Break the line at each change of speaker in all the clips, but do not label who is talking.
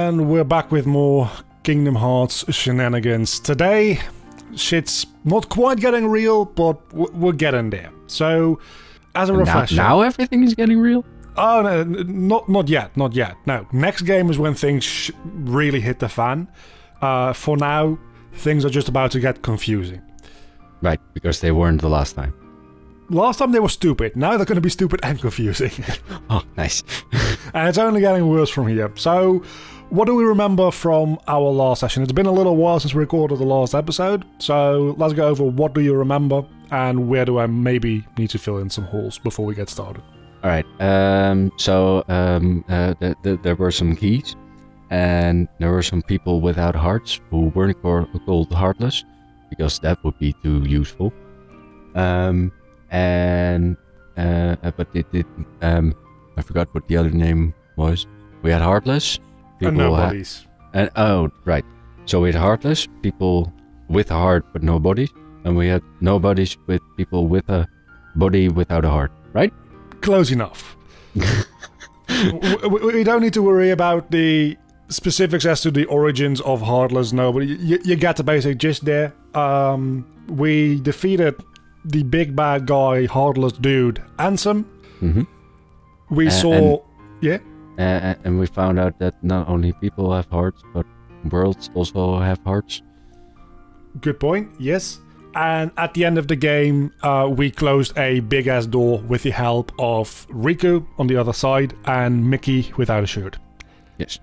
And we're back with more Kingdom Hearts shenanigans. Today, shit's not quite getting real, but we're getting there. So, as a refresher...
Now everything is getting real?
Oh, no, not yet, not yet. No, next game is when things really hit the fan. For now, things are just about to get confusing.
Right, because they weren't the last time.
Last time they were stupid, now they're going to be stupid and confusing.
Oh, nice.
And it's only getting worse from here. So, what do we remember from our last session? It's been a little while since we recorded the last episode, so let's go over what do you remember and where do I maybe need to fill in some holes before we get started.
Alright, there were some keys, and there were some people without hearts who weren't called heartless, because that would be too useful. But I forgot what the other name was. We had heartless people
and nobodies.
Oh, right. So we had heartless people with a heart but no bodies, and we had nobodies with people with a body without a heart. Right?
Close enough. we don't need to worry about the specifics as to the origins of heartless nobody. You get the basic gist there. We defeated the big bad guy, heartless dude, Ansem.
Mm-hmm.
We saw... yeah?
And we found out that not only people have hearts, but worlds also have hearts.
Good point, yes. And at the end of the game, we closed a big-ass door with the help of Riku on the other side and Mickey without a shirt.
Yes.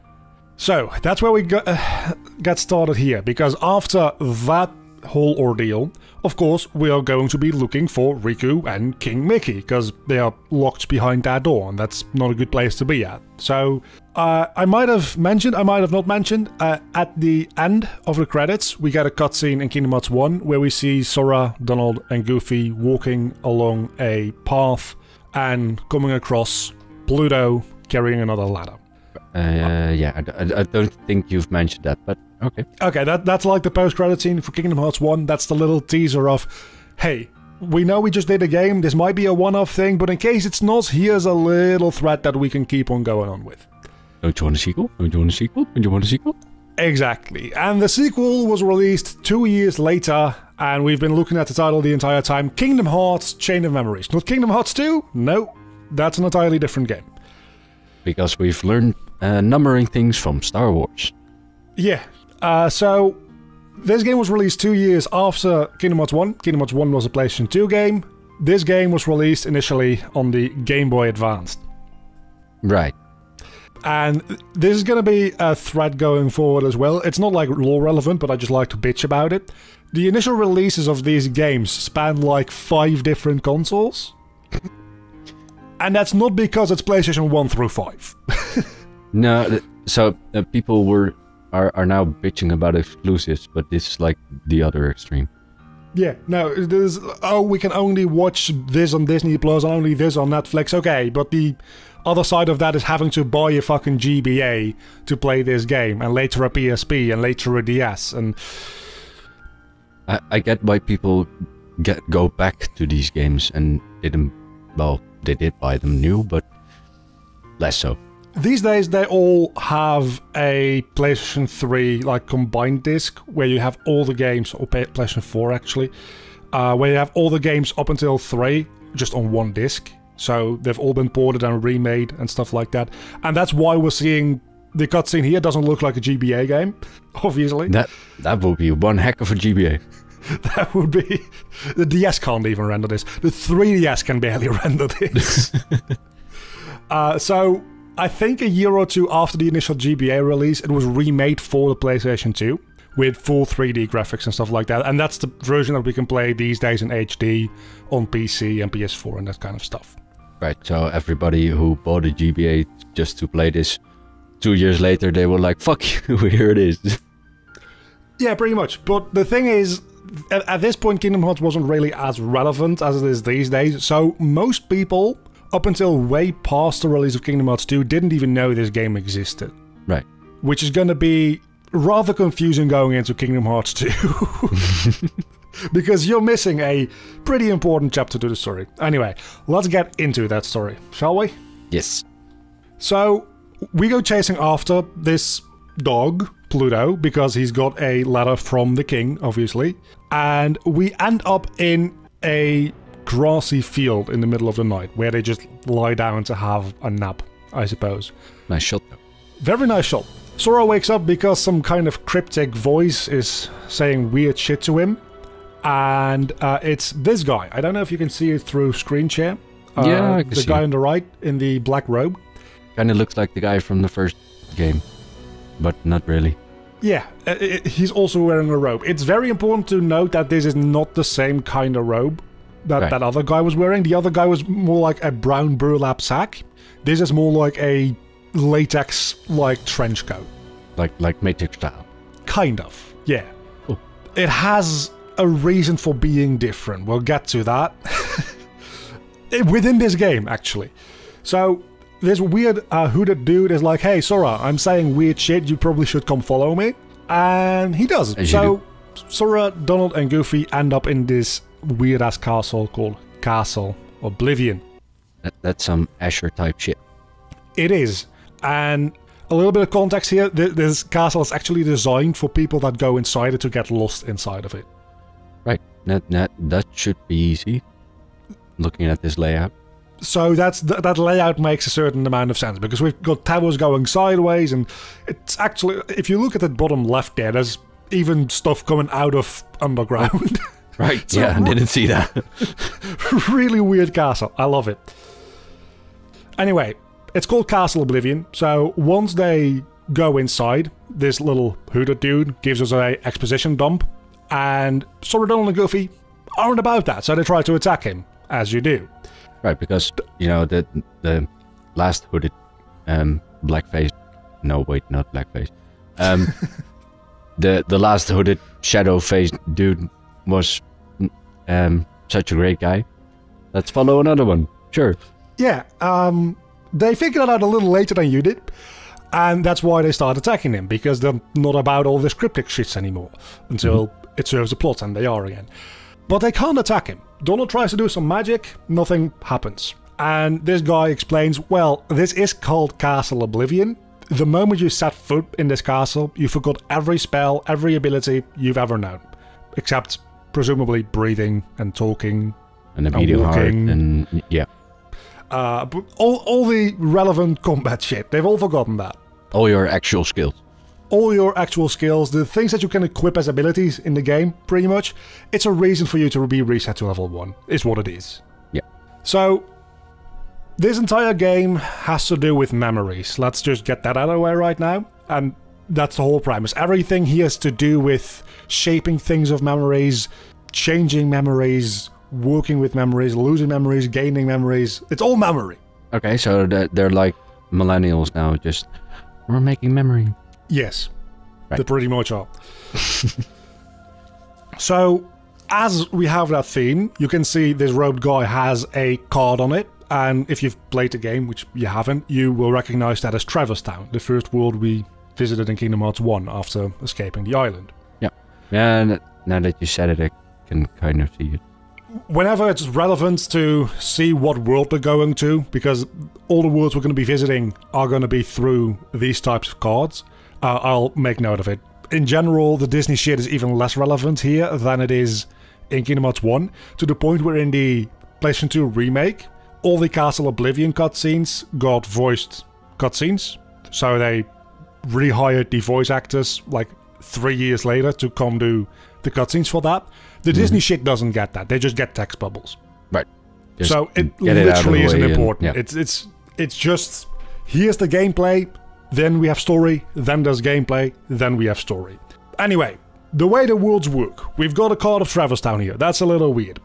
So, that's where we got started here, because after that whole ordeal, of course, we are going to be looking for Riku and King Mickey, because they are locked behind that door, and that's not a good place to be at. So, I might have mentioned, I might have not mentioned, at the end of the credits, we get a cutscene in Kingdom Hearts 1, where we see Sora, Donald, and Goofy walking along a path, and coming across Pluto carrying another ladder.
Yeah, I don't think you've mentioned that, but okay.
Okay, that's like the post-credit scene for Kingdom Hearts 1. That's the little teaser of, hey, we know we just did a game, this might be a one-off thing, but in case it's not, here's a little thread that we can keep on going on with.
Don't you want a sequel? Don't you want a sequel? Don't you want a sequel?
Exactly, and the sequel was released 2 years later, and we've been looking at the title the entire time, Kingdom Hearts Chain of Memories. Not Kingdom Hearts 2? No, that's an entirely different game.
Because we've learned numbering things from Star Wars.
Yeah, so this game was released 2 years after Kingdom Hearts 1. Kingdom Hearts 1 was a PlayStation 2 game. This game was released initially on the Game Boy Advance.
Right.
And this is going to be a thread going forward as well. It's not like lore relevant, but I just like to bitch about it. The initial releases of these games span like 5 different consoles. And that's not because it's PlayStation 1 through 5.
No, so people are now bitching about exclusives, but this is like the other extreme.
Yeah, no, there's, oh, we can only watch this on Disney Plus, only this on Netflix. Okay, but the other side of that is having to buy a fucking GBA to play this game, and later a PSP, and later a DS, and...
I get why people go back to these games and didn't, well, they did buy them new, but less so.
These days, they all have a PlayStation 3 like combined disc where you have all the games, or PlayStation 4 actually, where you have all the games up until 3 just on one disc. So they've all been ported and remade and stuff like that. And that's why we're seeing the cutscene here doesn't look like a GBA game, obviously.
That would be one heck of a GBA.
That would be... The DS can't even render this. The 3DS can barely render this. So, I think a year or two after the initial GBA release, it was remade for the PlayStation 2 with full 3D graphics and stuff like that. And that's the version that we can play these days in HD on PC and PS4 and that kind of stuff.
Right, so everybody who bought a GBA just to play this 2 years later, they were like, fuck you, here it is.
Yeah, pretty much. But the thing is, at this point, Kingdom Hearts wasn't really as relevant as it is these days, so most people, up until way past the release of Kingdom Hearts 2, didn't even know this game existed.
Right.
Which is going to be rather confusing going into Kingdom Hearts 2. Because you're missing a pretty important chapter to the story. Anyway, let's get into that story, shall we?
Yes.
So, we go chasing after this dog, Pluto, because he's got a letter from the king, obviously. And we end up in a grassy field in the middle of the night, where they just lie down to have a nap, I suppose.
Nice shot, though.
Very nice shot. Sora wakes up because some kind of cryptic voice is saying weird shit to him. And it's this guy. I don't know if you can see it through screen share.
Yeah, I can see
the guy
it.
on the right in the black robe.
Kinda looks like the guy from the first game, but not really.
Yeah, he's also wearing a robe. It's very important to note that this is not the same kind of robe that that other guy was wearing. The other guy was more like a brown burlap sack. This is more like a latex-like trench coat.
Like Matrix style.
Kind of, yeah.
Cool.
It has a reason for being different. We'll get to that. Within this game, actually. So, this weird hooded dude is like, hey, Sora, I'm saying weird shit, you probably should come follow me. And he does. So, Sora, Donald, and Goofy end up in this weird-ass castle called Castle Oblivion.
That's some Asher type shit.
It is. And a little bit of context here, this castle is actually designed for people that go inside it to get lost inside of it.
Right. That should be easy, looking at this layout.
So that layout makes a certain amount of sense, because we've got towers going sideways, and it's actually, if you look at the bottom left there, there's even stuff coming out of underground.
Right,
So-
yeah, I didn't see that.
Really weird castle. I love it. Anyway, it's called Castle Oblivion, so once they go inside, this little hooded dude gives us a exposition dump, and Sora, Donald, and Goofy aren't about that, so they try to attack him, as you do.
Right, because, you know, the last hooded blackface... No, wait, not blackface. The last hooded shadow-faced dude was such a great guy. Let's follow another one. Sure.
Yeah, they figured it out a little later than you did, and that's why they start attacking him, because they're not about all this cryptic shits anymore, until it serves the plot, and they are again. But they can't attack him. Donald tries to do some magic, nothing happens. And this guy explains, well, this is called Castle Oblivion. The moment you set foot in this castle, you forgot every spell, every ability you've ever known. Except, presumably, breathing and talking
And a beating heart,
walking.
and yeah.
But all the relevant combat shit, they've all forgotten that.
All your actual skills.
All your actual skills, the things that you can equip as abilities in the game, pretty much, it's a reason for you to be reset to level 1, is what it is.
Yeah.
So, this entire game has to do with memories. Let's just get that out of the way right now. And that's the whole premise. Everything here has to do with shaping things of memories, changing memories, working with memories, losing memories, gaining memories. It's all memory.
Okay, so they're like millennials now, just... We're making memory.
Yes,
Right.
they pretty much are. So, as we have that theme, you can see this robed guy has a card on it, and if you've played the game, which you haven't, you will recognize that as Traverse Town, the first world we visited in Kingdom Hearts 1 after escaping the island.
Yeah. Yeah, now that you said it, I can kind of see it.
Whenever it's relevant to see what world they're going to, because all the worlds we're going to be visiting are going to be through these types of cards, I'll make note of it. In general, the Disney shit is even less relevant here than it is in Kingdom Hearts 1, to the point where in the PlayStation 2 remake, all the Castle Oblivion cutscenes got voiced cutscenes, so they rehired the voice actors like 3 years later to come do the cutscenes for that. The Disney shit doesn't get that. They just get text bubbles.
Right. Just
So it
get it out of the
literally isn't
way and-
important.
yeah.
It's just, here's the gameplay, then we have story, then there's gameplay, then we have story. Anyway, the way the worlds work, we've got a card of Traverse Town here. That's a little weird.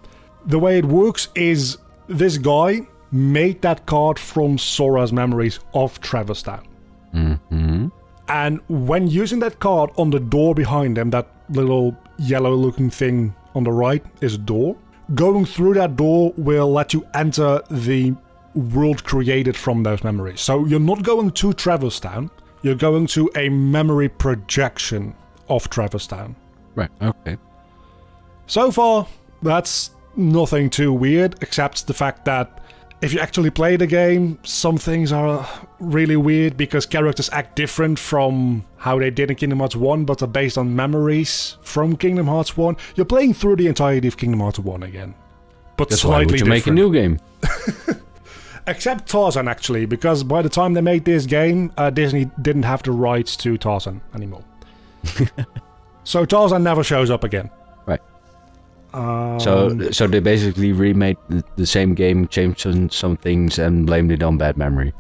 The way it works is this guy made that card from Sora's memories of Traverse Town.
Mm-hmm.
And when using that card on the door behind him, that little yellow looking thing on the right is a door. Going through that door will let you enter the world created from those memories. So you're not going to Traverse Town, you're going to a memory projection of Traverse Town.
Right, okay.
So far, that's nothing too weird, except the fact that if you actually play the game, some things are really weird because characters act different from how they did in Kingdom Hearts 1, but are based on memories from Kingdom Hearts 1. You're playing through the entirety of Kingdom Hearts 1 again. But
That's
slightly
why would you
different.
make a new game?
Except Tarzan, actually, because by the time they made this game, Disney didn't have the rights to Tarzan anymore. So Tarzan never shows up again.
Right. So they basically remade the same game, changed some things, and blamed it on bad memory.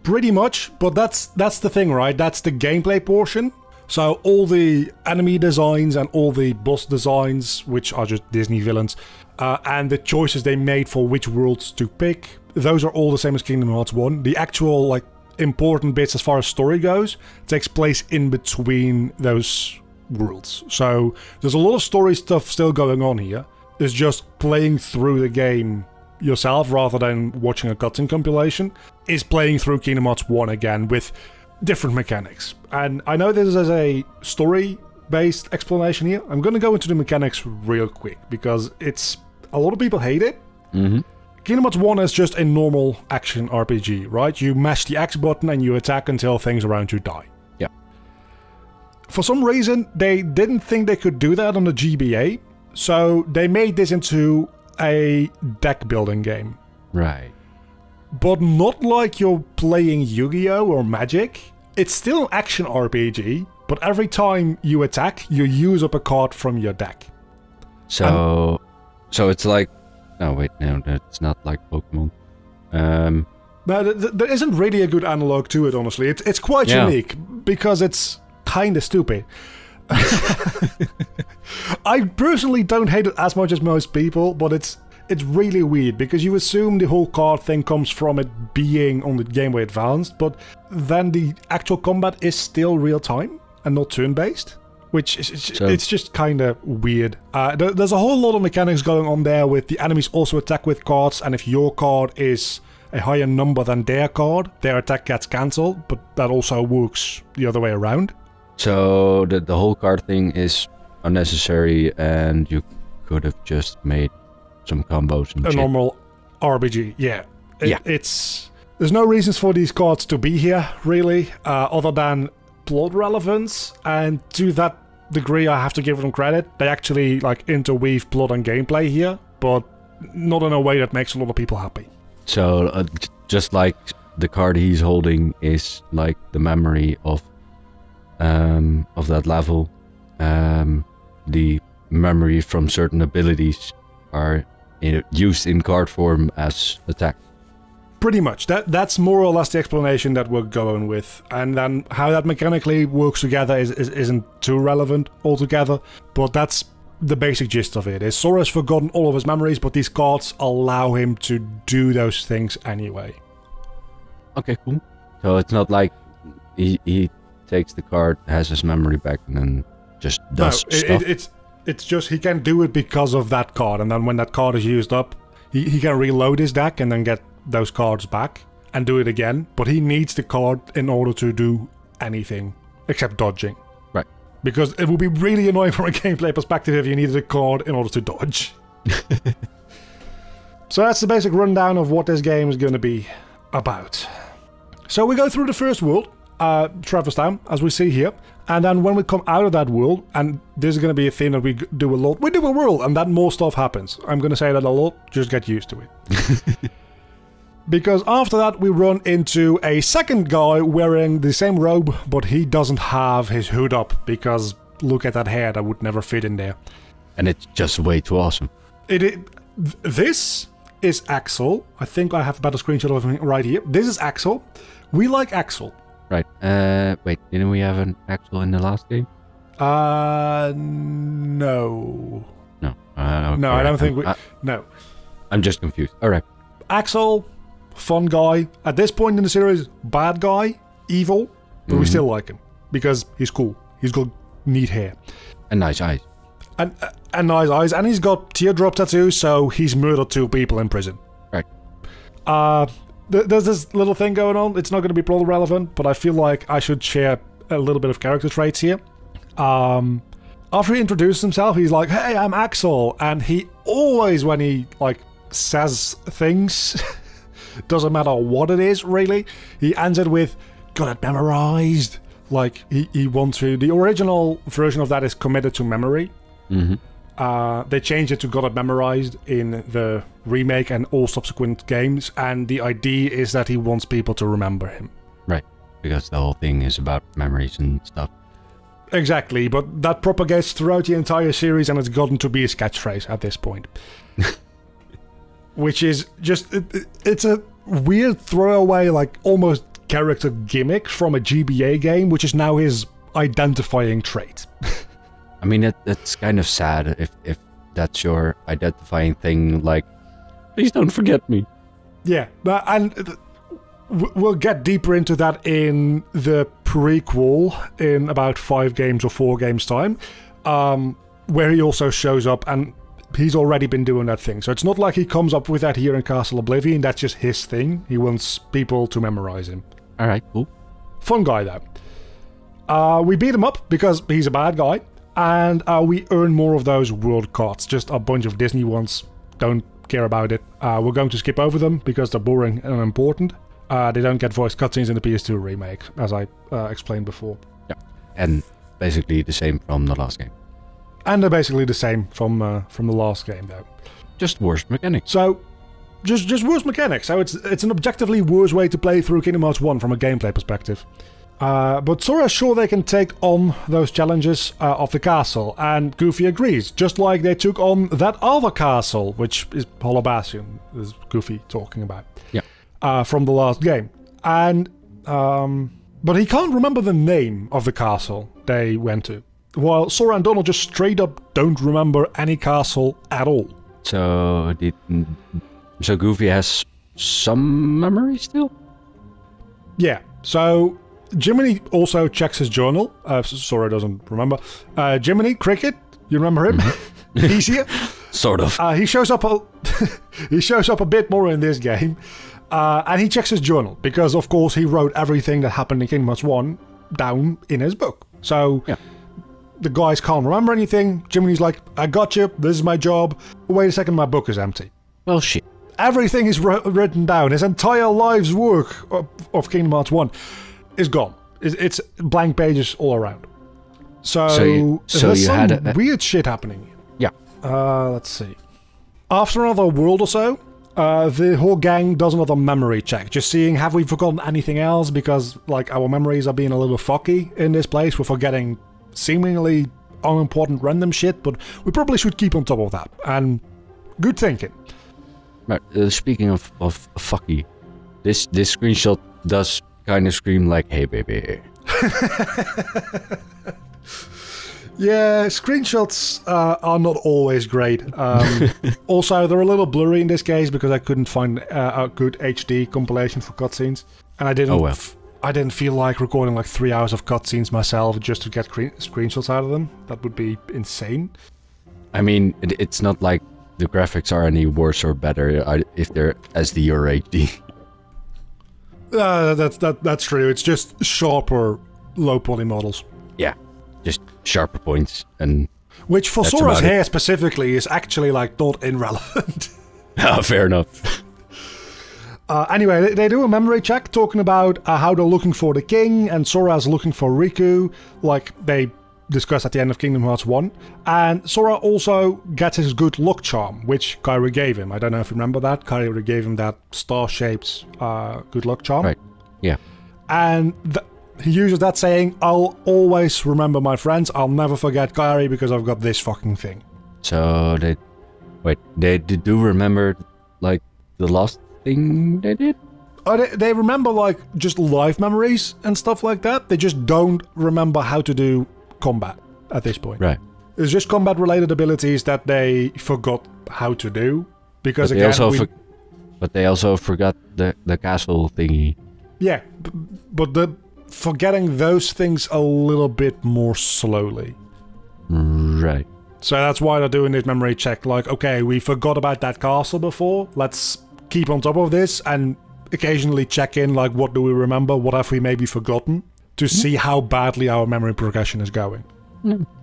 Pretty much, but that's the thing, right? That's the gameplay portion. So all the enemy designs and all the boss designs, which are just Disney villains, and the choices they made for which worlds to pick, those are all the same as Kingdom Hearts 1. The actual, like, important bits as far as story goes takes place in between those worlds. So there's a lot of story stuff still going on here. It's just playing through the game yourself rather than watching a cutscene compilation is playing through Kingdom Hearts 1 again with different mechanics. And I know this is a story-based explanation here. I'm going to go into the mechanics real quick because it's a lot of people hate it.
Mm-hmm.
Kingdom Hearts 1 is just a normal action RPG, right? You mash the X button and you attack until things around you die.
Yeah.
For some reason, they didn't think they could do that on the GBA, so they made this into a deck building game.
Right.
But not like you're playing Yu-Gi-Oh! Or Magic. It's still an action RPG, but every time you attack, you use up a card from your deck.
So it's like... Oh, wait, no, that's not like Pokemon.
No, there isn't really a good analog to it, honestly. It's quite unique, because it's kind of stupid. I personally don't hate it as much as most people, but it's really weird, because you assume the whole card thing comes from it being on the Game Boy Advance, but then the actual combat is still real-time and not turn-based. Which is it's just kind of weird. There's a whole lot of mechanics going on there with the enemies also attack with cards, and if your card is a higher number than their card, their attack gets cancelled, but that also works the other way around.
So the whole card thing is unnecessary, and you could have just made some combos and
a
shit.
Normal RPG, yeah.
Yeah.
There's no reasons for these cards to be here, really, other than plot relevance, and to that degree I have to give them credit. They actually like interweave plot and gameplay here, but not in a way that makes a lot of people happy.
So just like the card he's holding is like the memory of that level, the memory from certain abilities are used in card form as attack.
Pretty much. That's more or less the explanation that we're going with. And then how that mechanically works together isn't too relevant altogether, but that's the basic gist of it. Is Sora's forgotten all of his memories, but these cards allow him to do those things anyway.
Okay, cool. So it's not like he takes the card, has his memory back, and then just does stuff?
It's just he can do it because of that card, and then when that card is used up, he can reload his deck and then get those cards back and do it again, but he needs the card in order to do anything except dodging.
Right.
Because it would be really annoying from a gameplay perspective if you needed a card in order to dodge. So that's the basic rundown of what this game is going to be about. So we go through the first world, Traverse Town, as we see here, and then when we come out of that world, and this is going to be a thing that we do a lot, we do a world and then more stuff happens. I'm going to say that a lot, just get used to it. Because after that we run into a second guy wearing the same robe, but he doesn't have his hood up, because look at that hair, that would never fit in there.
And it's just way too awesome.
This is Axel. I think I have a better screenshot of him right here. This is Axel. We like Axel.
Right. Wait, didn't we have an Axel in the last game?
No.
No.
Okay. No, I don't think we... No.
I'm just confused. Alright.
Axel, fun guy. At this point in the series, bad guy, evil, but we still like him. Because he's cool. He's got neat hair.
And nice eyes.
And nice eyes. And he's got teardrop tattoos, so he's murdered 2 people in prison.
Right.
There's this little thing going on. It's not going to be plot relevant, but I feel like I should share a little bit of character traits here. After he introduces himself, he's like, "Hey, I'm Axel," and he always, when he like says things. Doesn't matter what it is, really. He ends it with, got it memorized. Like, he wants to... The original version of that is committed to memory. They changed it to got it memorized in the remake and all subsequent games, and the idea is that he wants people to remember him.
Right, because the whole thing is about memories and stuff.
Exactly, but that propagates throughout the entire series, and it's gotten to be his catchphrase at this point. Which is just... It's a weird throwaway, like, almost character gimmick from a GBA game, which is now his identifying trait.
I mean, it's kind of sad if that's your identifying thing, like, please don't forget me.
Yeah, and we'll get deeper into that in the prequel in about 5 games or 4 games time, where he also shows up, and he's already been doing that thing. So it's not like he comes up with that here in Castle Oblivion, that's just his thing. He wants people to memorize him.
Alright, cool.
Fun guy, though. We beat him up because he's a bad guy, and we earn more of those world cards. Just a bunch of Disney ones. Don't care about it. We're going to skip over them because they're boring and unimportant. They don't get voice cutscenes in the PS2 remake, as I explained before.
Yeah, and basically the same from the last game.
And they're basically the same from the last game, though.
Just worse mechanics.
So, just worse mechanics. So it's an objectively worse way to play through Kingdom Hearts 1 from a gameplay perspective. But Sora's sure they can take on those challenges of the castle, and Goofy agrees, just like they took on that other castle, which is Hollow Bastion, is Goofy talking about.
Yeah.
From the last game. And, but he can't remember the name of the castle they went to, while Sora and Donald just straight up don't remember any castle at all.
So Goofy has some memory still?
Yeah, so Jiminy also checks his journal. Sora doesn't remember. Jiminy, Cricket, you remember him? Easier.
Sort of.
He shows up he shows up a bit more in this game. And he checks his journal, because of course he wrote everything that happened in Kingdom Hearts 1 down in his book. So
yeah.
The guys can't remember anything. Jiminy's like, I got you, this is my job. Wait a second, my book is empty.
Well, shit.
Everything is written down. His entire life's work of Kingdom Hearts 1 is gone. It's blank pages all around. So there's some weird shit happening.
Yeah.
Let's see. After another world or so, the whole gang does another memory check, just seeing have we forgotten anything else, because like our memories are being a little foggy in this place. We're forgetting seemingly unimportant random shit, but we probably should keep on top of that. And good thinking.
Right. Speaking of fucky, this screenshot does kind of scream like, "Hey, baby."
Yeah, screenshots are not always great. Also, they're a little blurry in this case because I couldn't find a good HD compilation for cutscenes, and I didn't.
Oh well.
I didn't feel like recording like 3 hours of cutscenes myself just to get screenshots out of them. That would be insane.
I mean, it's not like the graphics are any worse or better if they're SD or HD.
That's true. It's just sharper, low poly models.
Yeah, just sharper points, and
which for Sora's hair specifically is actually like not irrelevant.
Fair enough.
Anyway, they do a memory check talking about how they're looking for the king, and Sora's looking for Riku, like they discussed at the end of Kingdom Hearts 1. And Sora also gets his good luck charm, which Kairi gave him. I don't know if you remember that. Kairi gave him that star-shaped good luck charm.
Right, yeah. And
he uses that saying, I'll always remember my friends, I'll never forget Kairi because I've got this fucking thing.
So they do remember, like, the last thing they did?
They remember, like, just life memories and stuff like that. They just don't remember how to do combat at this point.
Right.
It's just combat-related abilities that they forgot how to do. Because,
but they also forgot the castle thingy.
Yeah, but forgetting those things a little bit more slowly.
Right.
So that's why they're doing this memory check. Like, okay, we forgot about that castle before. Let's keep on top of this and occasionally check in, like, what do we remember? What have we maybe forgotten? To see how badly our memory progression is going.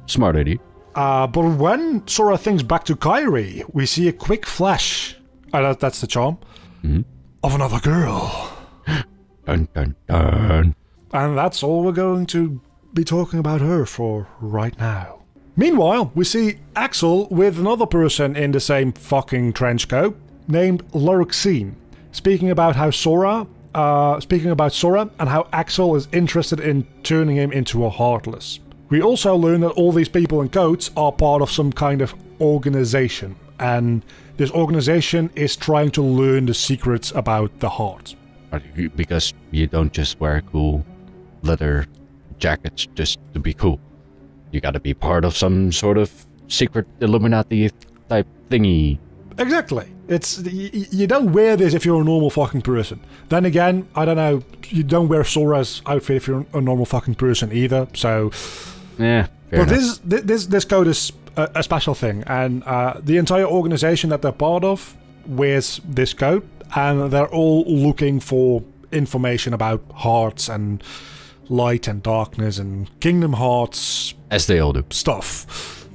Smart idea.
But when Sora thinks back to Kairi, we see a quick flash That's the charm.
Mhm.
Of another girl.
Dun dun dun.
And that's all we're going to be talking about her for right now. Meanwhile, we see Axel with another person in the same fucking trench coat, named Lurkseen, speaking about Sora and how Axel is interested in turning him into a Heartless. We also learn that all these people in coats are part of some kind of organization, and this organization is trying to learn the secrets about the heart.
Because you don't just wear cool leather jackets just to be cool. You gotta be part of some sort of secret Illuminati type thingy.
Exactly. You don't wear this if you're a normal fucking person. Then again, I don't know, you don't wear Sora's outfit if you're a normal fucking person either, so...
Yeah,
but this code is a special thing, and the entire organization that they're part of wears this code, and they're all looking for information about hearts and light and darkness and Kingdom Hearts...
As they all do.
Stuff.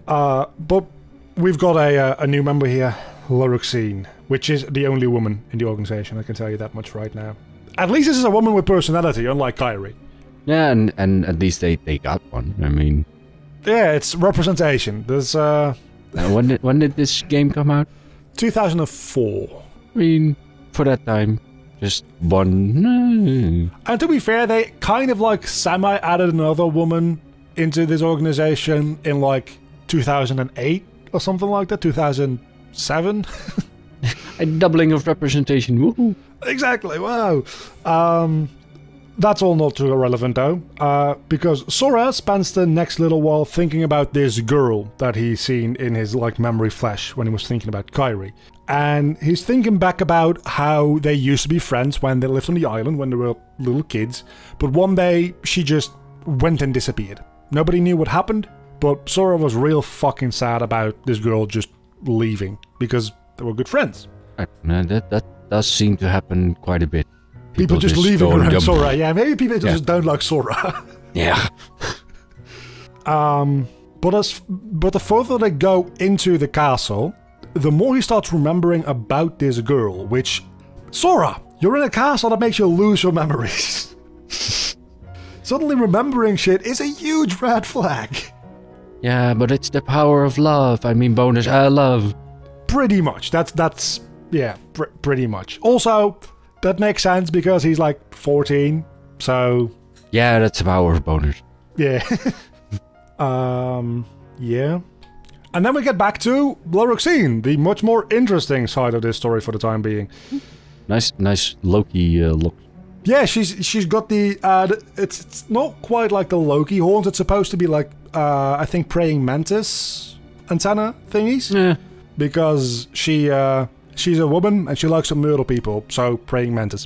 But we've got a new member here, Lurkseen, which is the only woman in the organization, I can tell you that much right now. At least this is a woman with personality, unlike Kairi.
Yeah, and at least they got one. I mean...
Yeah, it's representation. There's
when did this game come out?
2004.
I mean, for that time, just one...
And to be fair, they kind of like semi-added another woman into this organization in like 2008 or something like that, 2007.
A doubling of representation, woohoo!
Exactly, wow. That's all not too irrelevant though, because Sora spends the next little while thinking about this girl that he's seen in his like memory flash when he was thinking about Kairi. And he's thinking back about how they used to be friends when they lived on the island when they were little kids, but one day she just went and disappeared. Nobody knew what happened, but Sora was real fucking sad about this girl just leaving, because they were good friends.
That does seem to happen quite a bit.
People just leaving around Sora, yeah, maybe people just don't like Sora.
Yeah.
But the further they go into the castle, the more he starts remembering about this girl, which... Sora, you're in a castle that makes you lose your memories. Suddenly remembering shit is a huge red flag.
Yeah, but it's the power of love. I mean, bonus, I love.
Pretty much. That's yeah, pretty much. Also, that makes sense because he's like 14, so...
Yeah, that's the power of bonus.
Yeah. Yeah. And then we get back to Lurkseen, the much more interesting side of this story for the time being.
Nice Loki look.
Yeah, she's got the it's not quite like the Loki horns. It's supposed to be like I think praying mantis antenna thingies.
Yeah. Because
she's a woman and she likes to murder people, so praying mantis.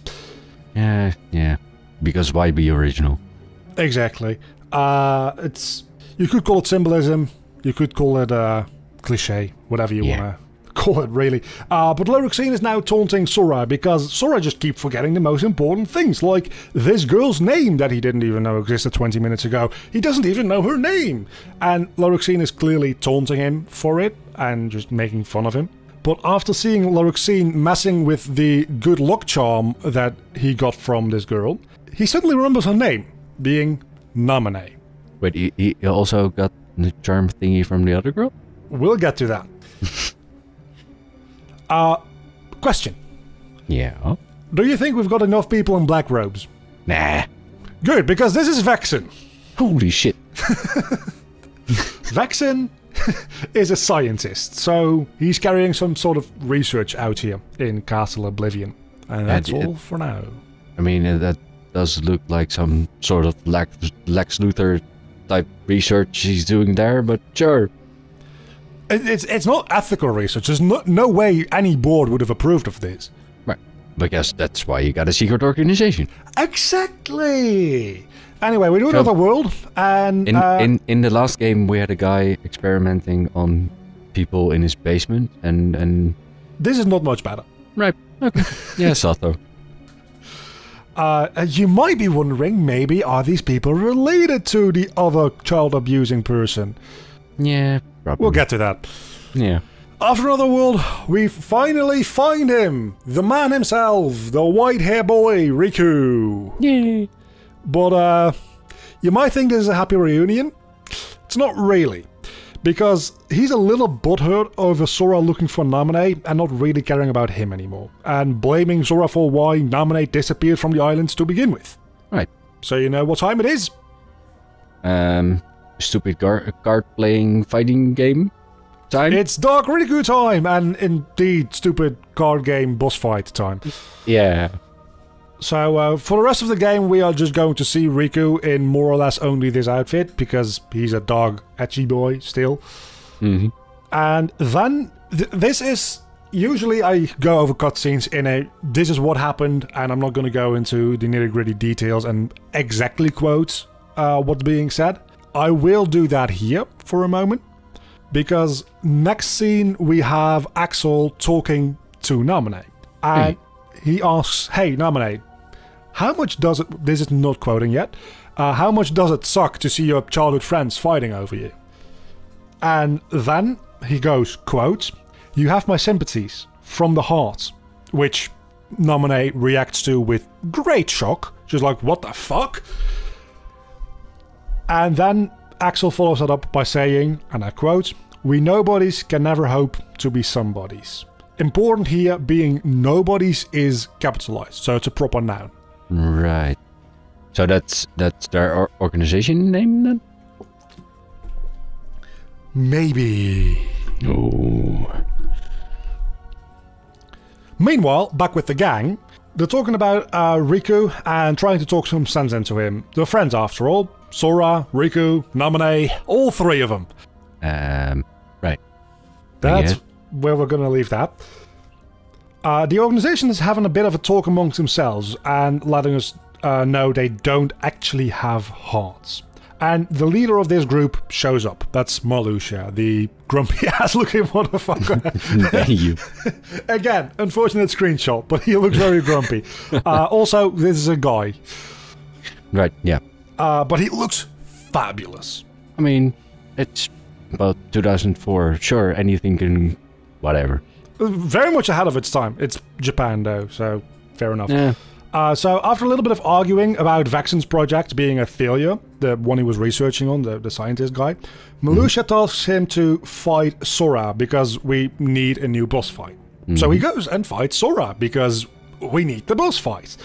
Yeah. Because why be original?
Exactly. You could call it symbolism. You could call it cliche, whatever you want to call it, really. But Lurkseen is now taunting Sora because Sora just keeps forgetting the most important things, like this girl's name that he didn't even know existed 20 minutes ago. He doesn't even know her name. And Lurkseen is clearly taunting him for it and just making fun of him. But after seeing Lurkseen messing with the good luck charm that he got from this girl, he suddenly remembers her name, being Namine.
Wait, he also got the charm thingy from the other girl?
We'll get to that. Question.
Yeah?
Do you think we've got enough people in black robes?
Nah.
Good, because this is Vexen.
Holy shit.
Vexen is a scientist, so he's carrying some sort of research out here in Castle Oblivion. And that's all for now.
I mean, that does look like some sort of Lex Luthor type research he's doing there, but sure.
It's not ethical research. There's no way any board would have approved of this.
Right. Because that's why you got a secret organization.
Exactly! Anyway, we do another world, and...
In the last game, we had a guy experimenting on people in his basement, and...
This is not much better.
Right. Okay. Yeah, Sato.
You might be wondering, maybe, are these people related to the other child-abusing person?
Yeah, probably.
We'll get to that.
Yeah.
After another world, we finally find him! The man himself, the white hair boy, Riku!
Yay!
But, you might think this is a happy reunion. It's not really. Because he's a little butthurt over Sora looking for Namine and not really caring about him anymore. And blaming Sora for why Namine disappeared from the islands to begin with.
Right.
So you know what time it is?
Stupid card-playing fighting game time?
It's Dark Riku time! And indeed, stupid card game boss fight time.
Yeah.
So, for the rest of the game, we are just going to see Riku in more or less only this outfit, because he's a dog etchy boy still.
Mm-hmm.
And then, this is... Usually I go over cutscenes in a, this is what happened, and I'm not going to go into the nitty-gritty details and exactly quote what's being said. I will do that here for a moment, because next scene we have Axel talking to Namine. And he asks, hey Namine, how much does it, this is not quoting yet, how much does it suck to see your childhood friends fighting over you? And then he goes, quote, you have my sympathies, from the heart, which Namine reacts to with great shock. She's like, what the fuck? And then Axel follows that up by saying, and I quote, we nobodies can never hope to be somebodies. Important here being nobodies is capitalized, so it's a proper noun.
Right. So that's their organization name then?
Maybe.
Oh.
Meanwhile, back with the gang, they're talking about Riku and trying to talk some sense into him. They're friends after all. Sora, Riku, Namine, all three of them.
Right.
That's where we're going to leave that. The organization is having a bit of a talk amongst themselves and letting us know they don't actually have hearts. And the leader of this group shows up. That's Marluxia, the grumpy-ass looking motherfucker.
Thank you.
Again, unfortunate screenshot, but he looks very grumpy. Also, this is a guy.
Right, yeah.
But he looks fabulous.
I mean, it's about 2004. Sure, anything can... whatever.
Very much ahead of its time. It's Japan, though, so fair enough.
Yeah.
So after a little bit of arguing about Vexen's project being a failure, the one he was researching on, the scientist guy, Marluxia tells him to fight Sora because we need a new boss fight. So he goes and fights Sora because we need the boss fight.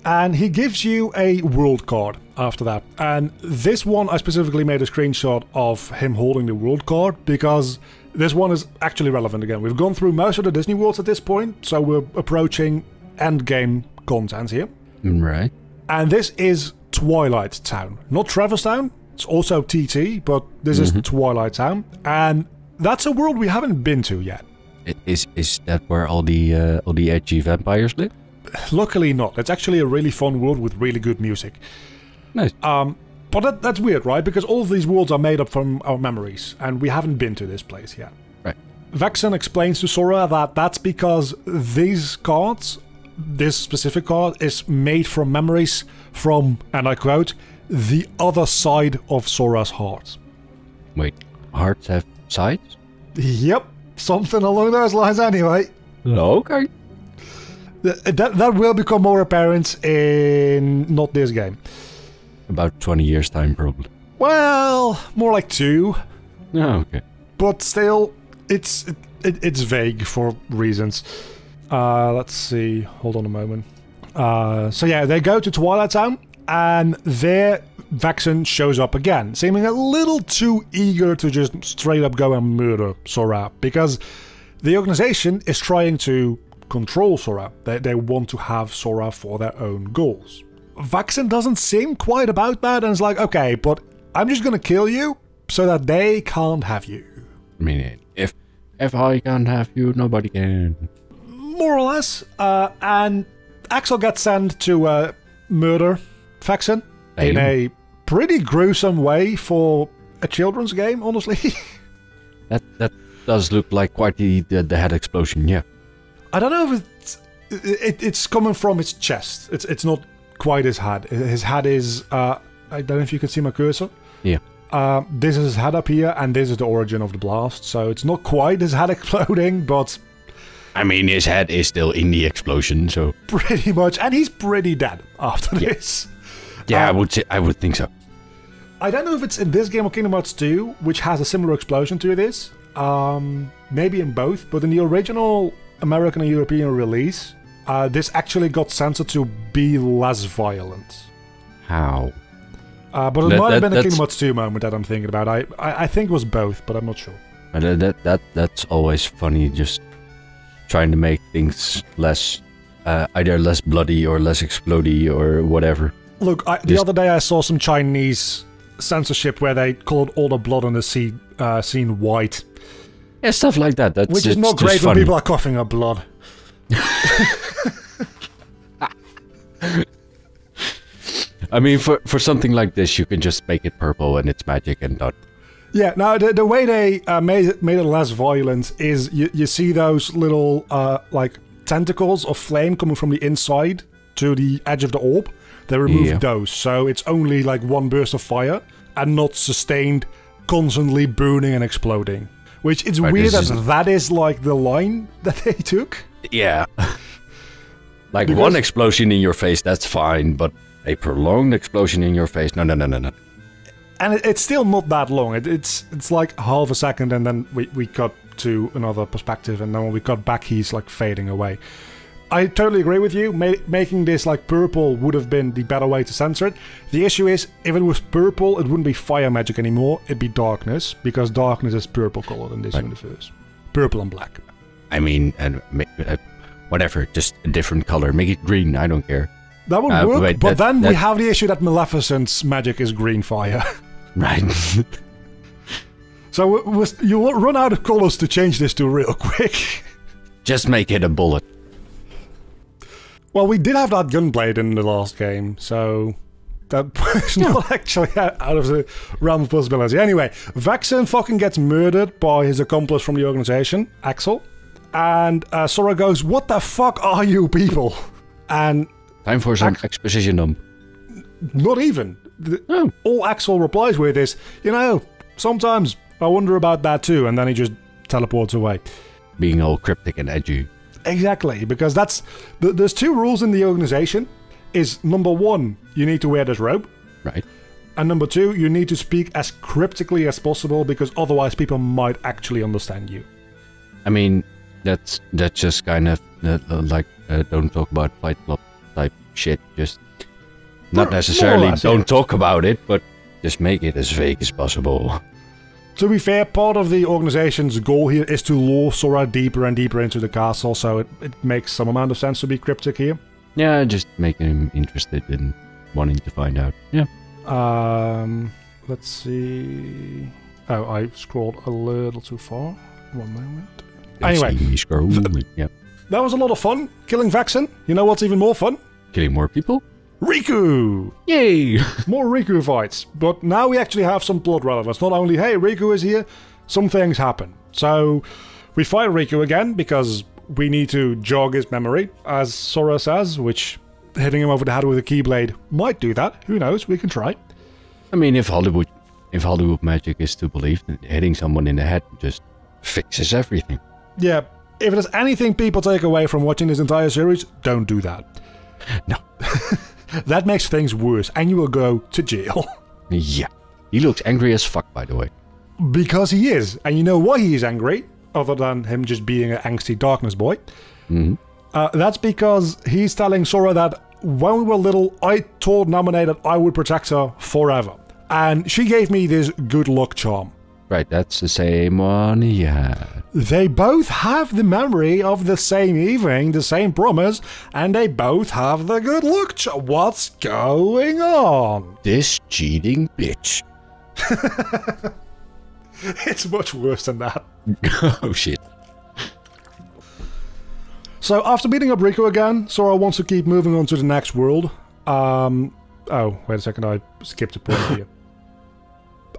And he gives you a world card after that. And this one, I specifically made a screenshot of him holding the world card because this one is actually relevant again. We've gone through most of the Disney worlds at this point, so we're approaching endgame content here.
Right.
And this is Twilight Town. Not Traverse Town, it's also TT, but this is Twilight Town. And that's a world we haven't been to yet.
Is that where all the edgy vampires live?
Luckily not. It's actually a really fun world with really good music.
Nice.
But that's weird, right? Because all of these worlds are made up from our memories, and we haven't been to this place yet.
Right.
Vexen explains to Sora that that's because these cards, this specific card, is made from memories from, and I quote, the other side of Sora's heart.
Wait, hearts have sides?
Yep, something along those lines anyway.
Okay.
That will become more apparent in not this game.
About 20 years time, probably.
Well, more like 2.
Oh, okay.
But still, it's vague for reasons. Let's see. Hold on a moment. So yeah, they go to Twilight Town, and there Vexen shows up again, seeming a little too eager to just straight up go and murder Sora, because the organization is trying to control Sora. They want to have Sora for their own goals. Vexen doesn't seem quite about that, and is like, okay, but I'm just gonna kill you so that they can't have you.
I mean, if I can't have you, nobody can.
More or less. And Axel gets sent to murder Vexen in a pretty gruesome way for a children's game, honestly.
that does look like quite the head explosion, yeah.
I don't know if it's coming from his chest. It's not quite his head. His head is I don't know if you can see my cursor.
Yeah.
This is his head up here, and this is the origin of the blast. So it's not quite his head exploding, but...
I mean, his head is still in the explosion, so...
Pretty much, and he's pretty dead after this.
Yeah, I would think so.
I don't know if it's in this game or Kingdom Hearts 2, which has a similar explosion to this. Maybe in both, but in the original American and European release, this actually got censored to be less violent.
How?
But it might have been a Kingdom Hearts 2 moment that I'm thinking about. I think it was both, but I'm not sure.
That's always funny, just trying to make things less, either less bloody or less explodey or whatever.
Look, the other day I saw some Chinese censorship where they colored all the blood on the scene white.
Yeah, stuff like that.
Which is not great when people are coughing up blood.
I mean, for something like this, you can just make it purple and it's magic and done.
Yeah, now the way they made it less violent is you see those little like tentacles of flame coming from the inside to the edge of the orb. They removed those, so it's only like one burst of fire and not sustained, constantly burning and exploding. Which it's weird that is like the line that they took.
Yeah. Like because one explosion in your face, that's fine, but a prolonged explosion in your face, no.
And it's still not that long. It's like half a second, and then we cut to another perspective, and then when we cut back, he's like fading away. I totally agree with you. Making this like purple would have been the better way to censor it. The issue is, if it was purple, it wouldn't be fire magic anymore. It'd be darkness, because darkness is purple colored in this universe. Purple and black.
I mean, whatever, just a different color. Make it green, I don't care.
That would work, but then we have the issue that Maleficent's magic is green fire.
Right.
So you'll run out of colors to change this to real quick.
Just make it a bullet.
Well, we did have that gunblade in the last game, so that's not actually out of the realm of possibility. Anyway, Vexen fucking gets murdered by his accomplice from the organization, Axel. And Sora goes, "What the fuck are you people?" And
time for some exposition dump.
Not even. All Axel replies with is, "You know, sometimes I wonder about that too," and then he just teleports away.
Being all cryptic and edgy.
Exactly, because there's two rules in the organization. Is number one, you need to wear this robe.
Right.
And number two, you need to speak as cryptically as possible, because otherwise people might actually understand you.
I mean, that's just kind of like don't talk about Fight Club type shit. Just not necessarily don't talk about it, but just make it as vague as possible.
To be fair, part of the organization's goal here is to lure Sora deeper and deeper into the castle, so it makes some amount of sense to be cryptic here.
Yeah, just making him interested in wanting to find out. Yeah.
Let's see. Oh, I scrolled a little too far. 1 moment. Anyway,
yeah.
That was a lot of fun, killing Vexen. You know what's even more fun?
Killing more people?
Riku!
Yay!
More Riku fights. But now we actually have some plot relevance. Not only, hey, Riku is here, some things happen. So, we fight Riku again, because we need to jog his memory, as Sora says, which hitting him over the head with a keyblade might do that. Who knows? We can try.
I mean, if Hollywood magic is to believe, hitting someone in the head just fixes everything.
Yeah, if there's anything people take away from watching this entire series, don't do that.
No.
That makes things worse, and you will go to jail.
Yeah. He looks angry as fuck, by the way.
Because he is. And you know why he is angry? Other than him just being an angsty darkness boy.
Mm-hmm.
That's because he's telling Sora that when we were little, I told Naminé that I would protect her forever. And she gave me this good luck charm.
Right, that's the same one, yeah.
They both have the memory of the same evening, the same promise, and they both have the good luck charm. What's going on?
This cheating bitch.
It's much worse than that.
Oh shit.
So after beating up Riku again, Sora wants to keep moving on to the next world. Oh, wait a second, I skipped a point here.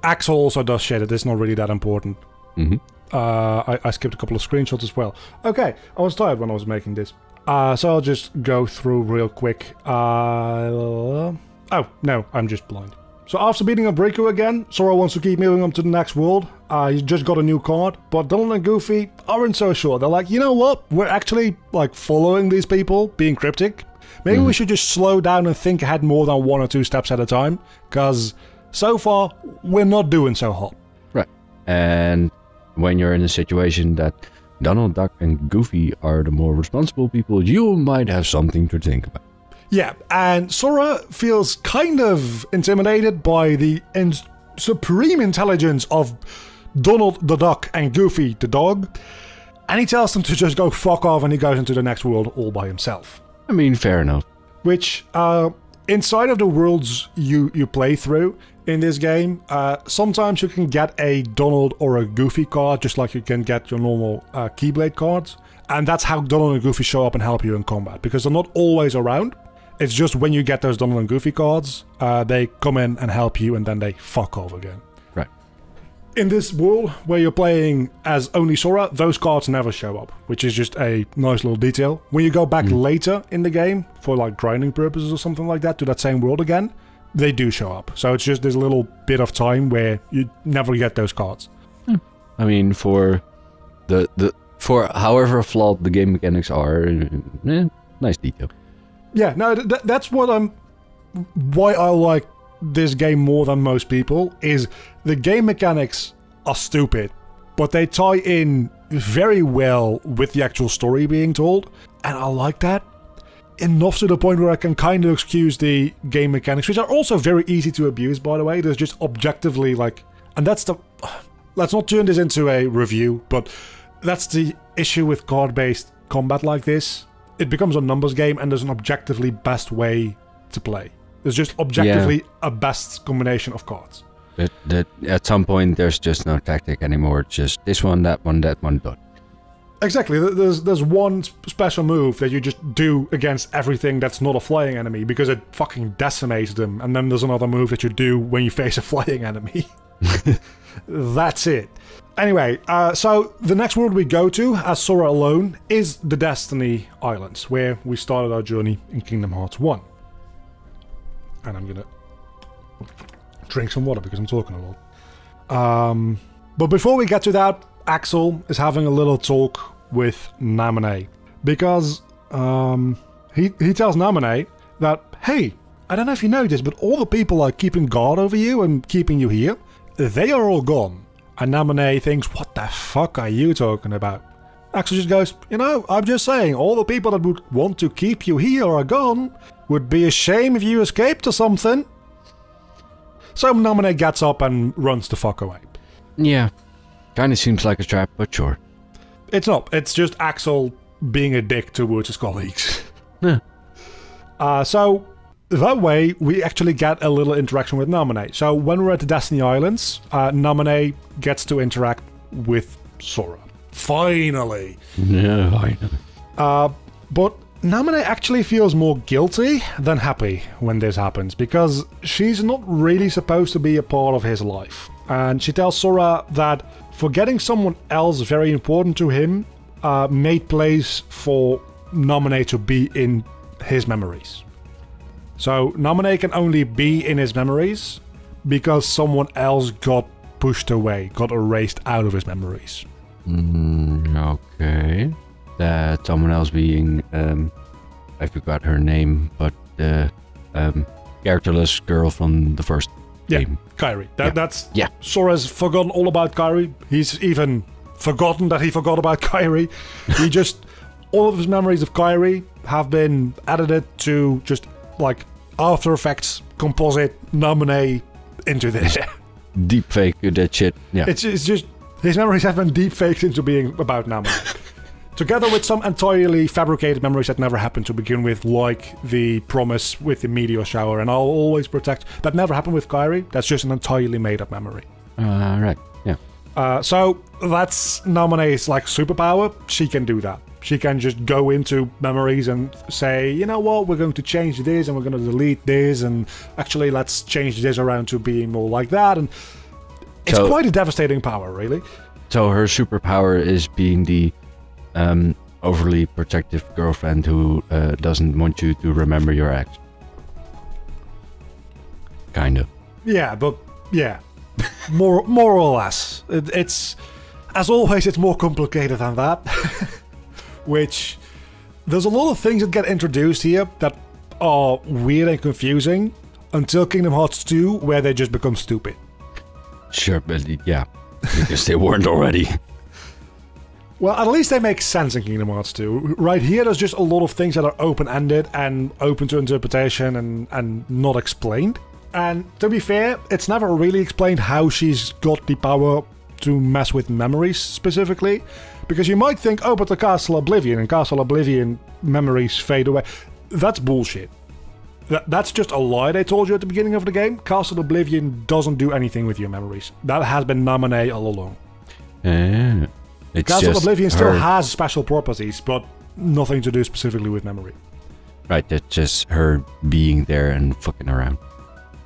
Axel also does shit, it's not really that important.
Mm-hmm.
I skipped a couple of screenshots as well. Okay, I was tired when I was making this. So I'll just go through real quick. Oh, no, I'm just blind. So after beating up Riku again, Sora wants to keep moving on to the next world. He's just got a new card, but Donald and Goofy aren't so sure. They're like, you know what? We're actually like following these people, being cryptic. Maybe we should just slow down and think ahead more than 1 or 2 steps at a time, because so far we're not doing so hot.
Right. And when you're in a situation that Donald Duck and Goofy are the more responsible people, you might have something to think about.
Yeah, and Sora feels kind of intimidated by the supreme intelligence of Donald the Duck and Goofy the dog, and he tells them to just go fuck off, and he goes into the next world all by himself.
I mean, fair enough.
Which, inside of the worlds you play through in this game, sometimes you can get a Donald or a Goofy card, just like you can get your normal Keyblade cards, and that's how Donald and Goofy show up and help you in combat, because they're not always around. It's just when you get those Donald and Goofy cards, they come in and help you, and then they fuck off again.
Right.
In this world where you're playing as only Sora, those cards never show up, which is just a nice little detail. When you go back later in the game, for like grinding purposes or something like that, to that same world again, they do show up. So it's just this little bit of time where you never get those cards.
I mean, for for however flawed the game mechanics are, nice detail.
Yeah, no, that's what why I like this game more than most people, is the game mechanics are stupid, but they tie in very well with the actual story being told, and I like that. Enough to the point where I can kind of excuse the game mechanics, which are also very easy to abuse, by the way. There's just objectively, like... And that's the... Let's not turn this into a review, but that's the issue with card-based combat like this. It becomes a numbers game, and there's an objectively best way to play. There's just objectively a best combination of cards.
That at some point, there's just no tactic anymore. It's just this one, that one, done.
Exactly. There's one special move that you just do against everything that's not a flying enemy, because it fucking decimates them. And then there's another move that you do when you face a flying enemy. That's it. Anyway, so the next world we go to, as Sora alone, is the Destiny Islands, where we started our journey in Kingdom Hearts 1. And I'm gonna drink some water because I'm talking a lot. But before we get to that, Axel is having a little talk with Naminé, because he tells Naminé that, hey, I don't know if you know this, but all the people are keeping guard over you and keeping you here, they are all gone. And Naminé thinks, what the fuck are you talking about? Axel just goes, you know, I'm just saying, all the people that would want to keep you here are gone. Would be a shame if you escaped or something. So Naminé gets up and runs the fuck away.
Yeah. Kinda seems like a trap, but sure.
It's not. It's just Axel being a dick towards his colleagues.
Yeah.
So that way, we actually get a little interaction with Naminé. So when we're at the Destiny Islands, Naminé gets to interact with Sora. Finally!
Yeah, finally.
But Naminé actually feels more guilty than happy when this happens, because she's not really supposed to be a part of his life. And she tells Sora that forgetting someone else very important to him made place for Naminé to be in his memories. So Naminé can only be in his memories because someone else got pushed away, got erased out of his memories.
Okay. That someone else being, I forgot her name, but the characterless girl from the first game.
Kairi. That's Sora's forgotten all about Kairi. He's even forgotten that he forgot about Kairi. He just, all of his memories of Kairi have been edited to just like After Effects composite Naminé into this.
Deepfake that shit. Yeah.
It's just his memories have been deepfaked into being about Naminé. Together with some entirely fabricated memories that never happened to begin with, like the promise with the meteor shower, and I'll always protect. That never happened with Kairi. That's just an entirely made-up memory.
Right. Yeah.
So that's Naminé's like superpower. She can do that. She can just go into memories and say, you know what, we're going to change this and we're going to delete this, and actually let's change this around to being more like that. And it's quite a devastating power, really.
So her superpower is being the overly protective girlfriend who doesn't want you to remember your ex. Kind of.
Yeah, but yeah, more or less. It's as always, it's more complicated than that. Which there's a lot of things that get introduced here that are weird and confusing until Kingdom Hearts 2, where they just become stupid.
Sure, but yeah, because they weren't already.
Well, at least they make sense in Kingdom Hearts 2. Right here, there's just a lot of things that are open-ended and open to interpretation and not explained. And to be fair, it's never really explained how she's got the power to mess with memories specifically. Because you might think, oh, but the Castle Oblivion and Castle Oblivion memories fade away. That's bullshit. That's just a lie they told you at the beginning of the game. Castle Oblivion doesn't do anything with your memories. That has been Naminé all along. Castle Oblivion still has special properties, but nothing to do specifically with memory.
Right, that's just her being there and fucking around.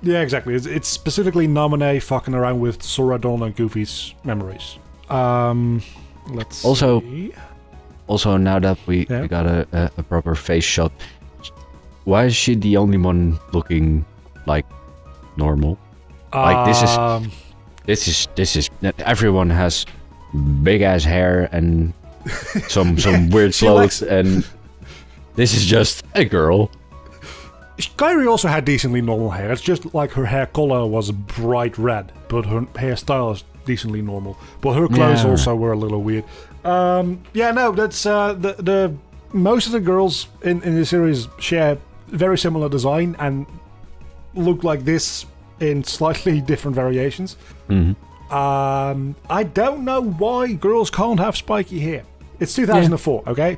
Yeah, exactly. It's specifically Naminé fucking around with Sora, Donald, and Goofy's memories. Let's see.
Also, now that we got a proper face shot, why is she the only one looking like normal? Like this is everyone has big ass hair and some weird clothes, and this is just a girl.
Kairi also had decently normal hair. It's just like her hair color was bright red, but her hairstyle is decently normal. But her clothes also were a little weird. Yeah, no, that's the most of the girls in the series share very similar design and look like this in slightly different variations. I don't know why girls can't have spiky hair. It's 2004, okay?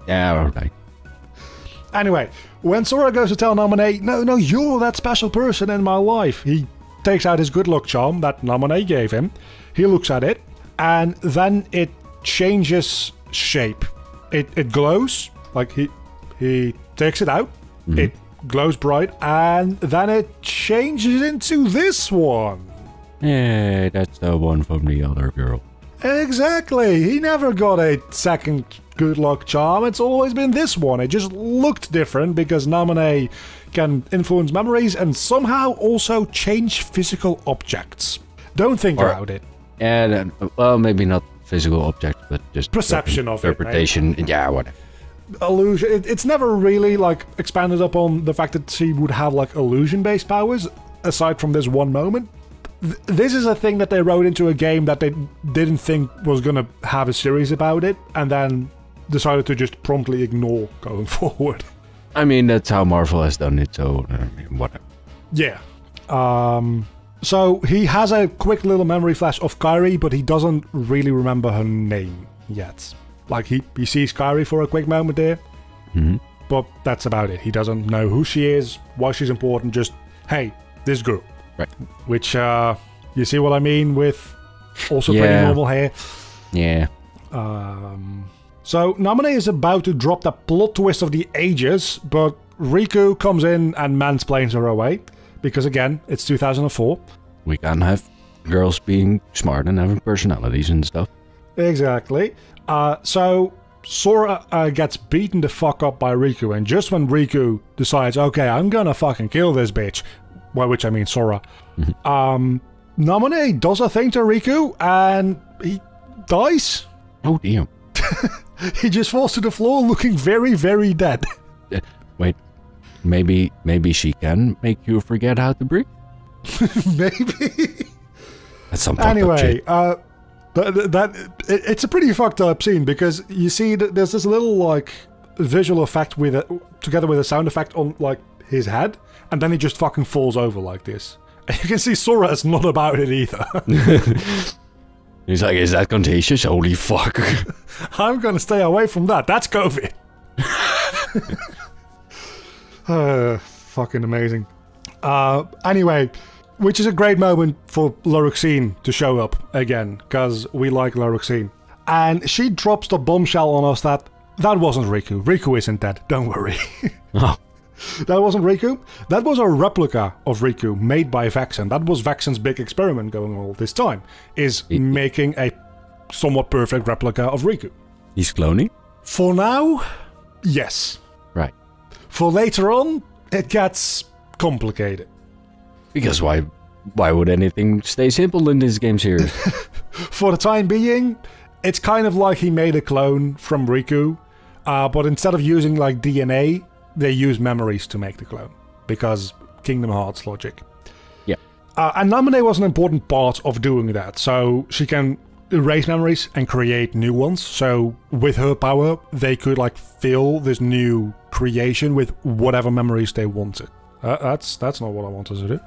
Yeah, okay.
Anyway, when Sora goes to tell Naminé, no, you're that special person in my life, he takes out his good luck charm that Naminé gave him. He looks at it, and then it changes shape. It glows, like he takes it out, it glows bright, and then it changes into this one.
Yeah, that's the one from the other girl.
Exactly. He never got a second good luck charm. It's always been this one. It just looked different because Naminé can influence memories and somehow also change physical objects. Don't think about it.
Yeah, well, maybe not physical objects, but just
perception of
interpretation.
It, right?
Yeah, whatever.
Illusion. It's never really like expanded upon the fact that she would have like illusion-based powers aside from this one moment. This is a thing that they wrote into a game that they didn't think was going to have a series about it, and then decided to just promptly ignore going forward.
I mean, that's how Marvel has done it, so I mean, whatever.
Yeah. So he has a quick little memory flash of Kairi, but he doesn't really remember her name yet. Like, he sees Kairi for a quick moment there, but that's about it. He doesn't know who she is, why she's important, just, hey, this girl.
Right.
Which, you see what I mean with also pretty normal hair?
Yeah.
So Naminé is about to drop the plot twist of the ages, but Riku comes in and mansplains her away. Because again, it's 2004.
We can't have girls being smart and having personalities and stuff.
Exactly. So Sora gets beaten the fuck up by Riku, and just when Riku decides, okay, I'm gonna fucking kill this bitch, by which I mean Sora, Naminé does a thing to Riku, and he dies.
Oh, damn.
He just falls to the floor looking very, very dead.
Wait, maybe she can make you forget how to breathe?
Maybe.
That's some fucked up shit.
It's a pretty fucked up scene, because you see there's this little like visual effect with it, together with a sound effect on like his head, and then he just fucking falls over like this. And you can see Sora is not about it either.
He's like, is that contagious? Holy fuck.
I'm gonna stay away from that. That's COVID. Fucking amazing. Anyway, which is a great moment for Laruxine to show up again, because we like Laruxine. And she drops the bombshell on us that wasn't Riku. Riku isn't dead. Don't worry.
Oh.
That wasn't Riku. That was a replica of Riku made by Vexen. That was Vexen's big experiment going on all this time, is making a somewhat perfect replica of Riku.
He's cloning?
For now, yes.
Right.
For later on, it gets complicated.
Because why would anything stay simple in this game series?
For the time being, it's kind of like he made a clone from Riku, but instead of using like DNA, they use memories to make the clone, because Kingdom Hearts logic.
Yeah.
And Namine was an important part of doing that, so she can erase memories and create new ones. So with her power, they could like fill this new creation with whatever memories they wanted. That's not what I wanted to do.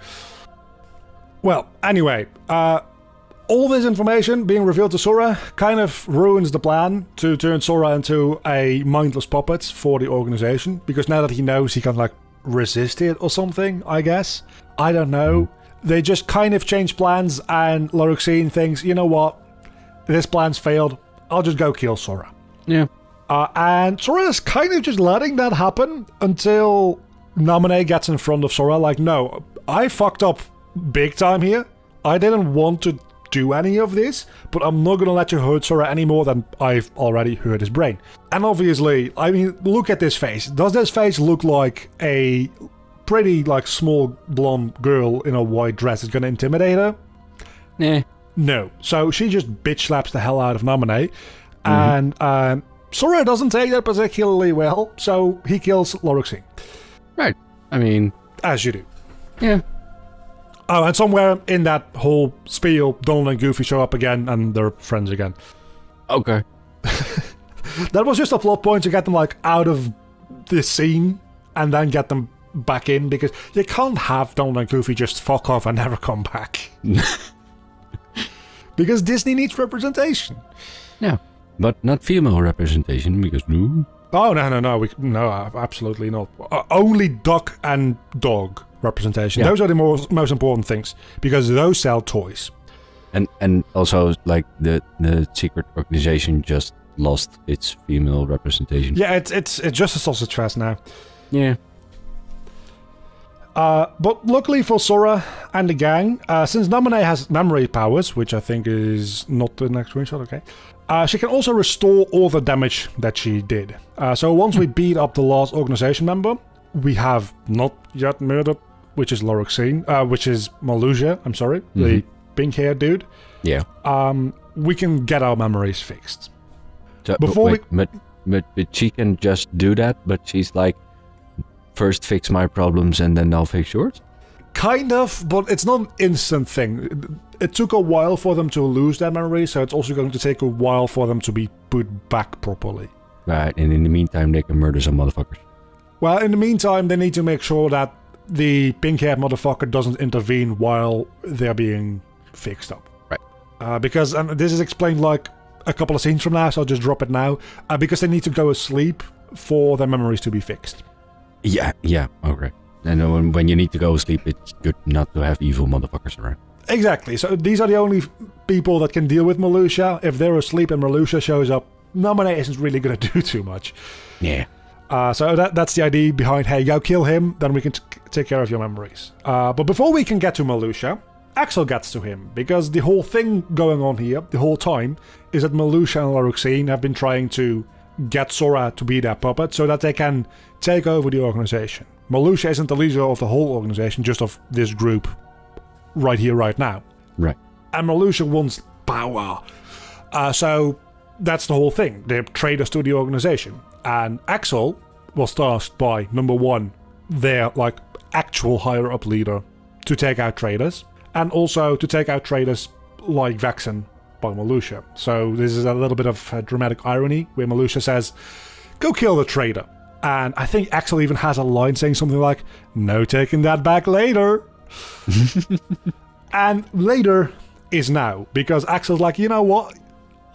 Well, anyway, all this information being revealed to Sora kind of ruins the plan to turn Sora into a mindless puppet for the organization, because now that he knows, he can like resist it or something, I guess. I don't know. They just kind of change plans, and Loroxine thinks, you know what, this plan's failed, I'll just go kill Sora.
Yeah.
And Sora is kind of just letting that happen until Namine gets in front of Sora like, no, I fucked up big time here. I didn't want to do any of this, but I'm not gonna let you hurt Sora any more than I've already hurt his brain. And obviously, I mean, look at this face. Does this face look like a pretty, like, small blonde girl in a white dress is gonna intimidate her?
Nah.
No. So she just bitch slaps the hell out of Namine, and Sora doesn't take that particularly well, so he kills Loroxine.
Right. I mean,
as you do.
Yeah.
Oh, and somewhere in that whole spiel, Donald and Goofy show up again, and they're friends again.
Okay.
That was just a plot point to get them, like, out of this scene, and then get them back in, because you can't have Donald and Goofy just fuck off and never come back. Because Disney needs representation.
Yeah, but not female representation, because no.
Oh, no, no, absolutely not. Only duck and dog representation. Yeah. Those are the most important things, because those sell toys.
And also, like, the secret organization just lost its female representation.
Yeah, it's just a sausage fest now.
Yeah.
But luckily for Sora and the gang, since Namine has memory powers, which I think is not the next screenshot, okay, she can also restore all the damage that she did. So once we beat up the last organization member, we have not yet murdered, which is Loroxine, which is Marluxia, I'm sorry, the pink-haired dude.
Yeah.
We can get our memories fixed.
So, but she can just do that, but she's like, first fix my problems and then I'll fix yours?
Kind of, but it's not an instant thing. It took a while for them to lose their memory, so it's also going to take a while for them to be put back properly.
Right, and in the meantime they can murder some motherfuckers.
Well, in the meantime, they need to make sure that the pink-haired motherfucker doesn't intervene while they're being fixed up.
Right.
Because, and this is explained like a couple of scenes from now, so I'll just drop it now. Because they need to go asleep for their memories to be fixed.
Yeah, okay. And when you need to go to sleep, it's good not to have evil motherfuckers around. Exactly.
So these are the only people that can deal with Marluxia. If they're asleep and Marluxia shows up, Namine isn't really going to do too much.
Yeah.
So that's the idea behind, hey, go kill him, then we can take care of your memories. But before we can get to Marluxia, Axel gets to him, because the whole thing going on here, the whole time, is that Marluxia and Loroxine have been trying to get Sora to be their puppet so that they can take over the organization. Marluxia isn't the leader of the whole organization, just of this group right here, right now.
Right.
And Marluxia wants power. So that's the whole thing. They're traitors to the organization. And Axel was tasked by, number one, their, like, actual higher-up leader to take out traitors, and also to take out traitors like Vexen by Marluxia. So this is a little bit of dramatic irony, where Marluxia says, go kill the traitor. And I think Axel even has a line saying something like, no taking that back later. And later is now, because Axel's like, you know what?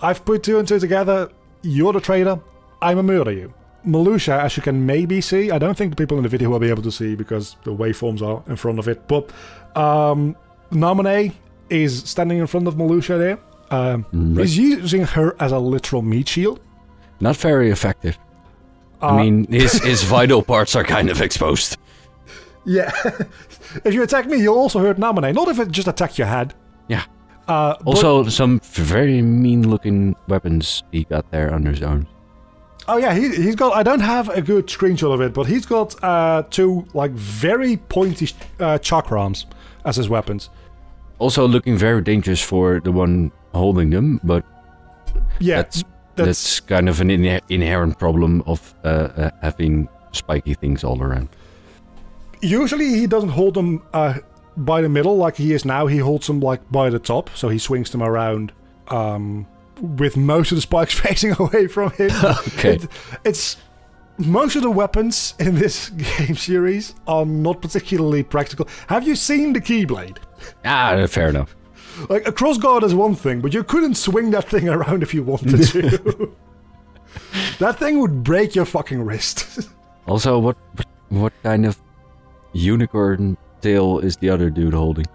I've put two and two together, you're the traitor, I'ma murder you. Marluxia, as you can maybe see, I don't think the people in the video will be able to see because the waveforms are in front of it, but Namine is standing in front of Marluxia there.
Right.
He's using her as a literal meat shield.
Not very effective. I mean, his vital parts are kind of exposed.
Yeah. If you attack me, you'll also hurt Namine. Not if it just attacks your head.
Yeah. Also, some very mean-looking weapons he got there on his own.
Oh yeah, he's got. I don't have a good screenshot of it, but he's got two like very pointy chakra arms as his weapons.
Also looking very dangerous for the one holding them, but
yeah,
that's kind of an inherent problem of having spiky things all around.
Usually he doesn't hold them by the middle like he is now. He holds them like by the top, so he swings them around with most of the spikes facing away from him.
Okay.
It's most of the weapons in this game series are not particularly practical. Have you seen the Keyblade?
Ah, fair enough.
Like, a crossguard is one thing, but you couldn't swing that thing around if you wanted to. That thing would break your fucking wrist.
Also, what kind of unicorn tail is the other dude holding?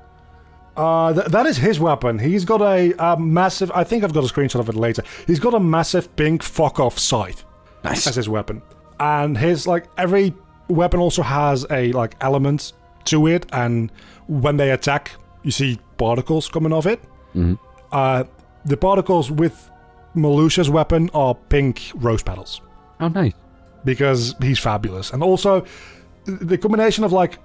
That is his weapon. He's got a massive... I think I've got a screenshot of it later. He's got a massive pink fuck-off scythe.
Nice.
As his weapon. And his, like, every weapon also has a, like, element to it, and when they attack, you see particles coming off it.
Mm-hmm.
The particles with Malusha's weapon are pink rose petals.
Oh, nice.
Because he's fabulous. And also, the combination of, like,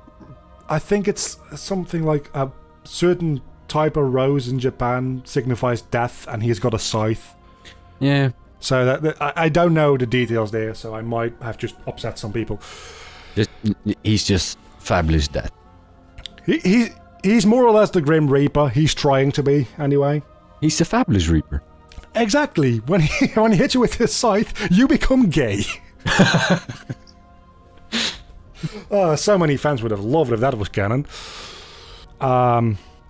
I think it's something like a certain type of rose in Japan signifies death, and he's got a scythe.
Yeah.
So I don't know the details there, so I might have just upset some people.
He's just fabulous death.
He's more or less the Grim Reaper. He's trying to be, anyway.
He's the fabulous Reaper.
Exactly. When he hits you with his scythe, you become gay. So many fans would have loved if that was canon.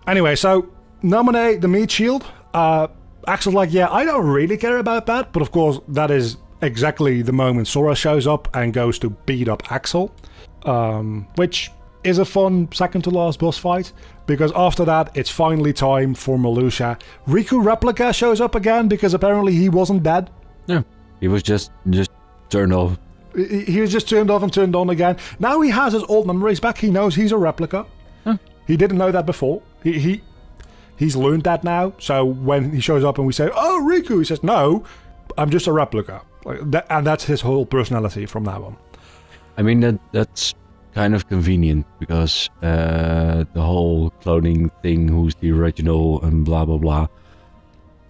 Anyway, so Namine, the meat shield. Axel's like, yeah, I don't really care about that, but of course that is exactly the moment Sora shows up and goes to beat up Axel, which is a fun second to last boss fight, because after that it's finally time for Malusha. Riku Replica shows up again because apparently he wasn't dead.
Yeah, he was just turned off.
He was just turned off and turned on again. Now he has his old memories back. He knows he's a replica.
Huh.
He didn't know that before. He's learned that now. So when he shows up and we say, "Oh, Riku," he says, "No, I'm just a replica." Like that, and that's his whole personality from now on.
I mean that's kind of convenient because the whole cloning thing, who's the original and blah blah blah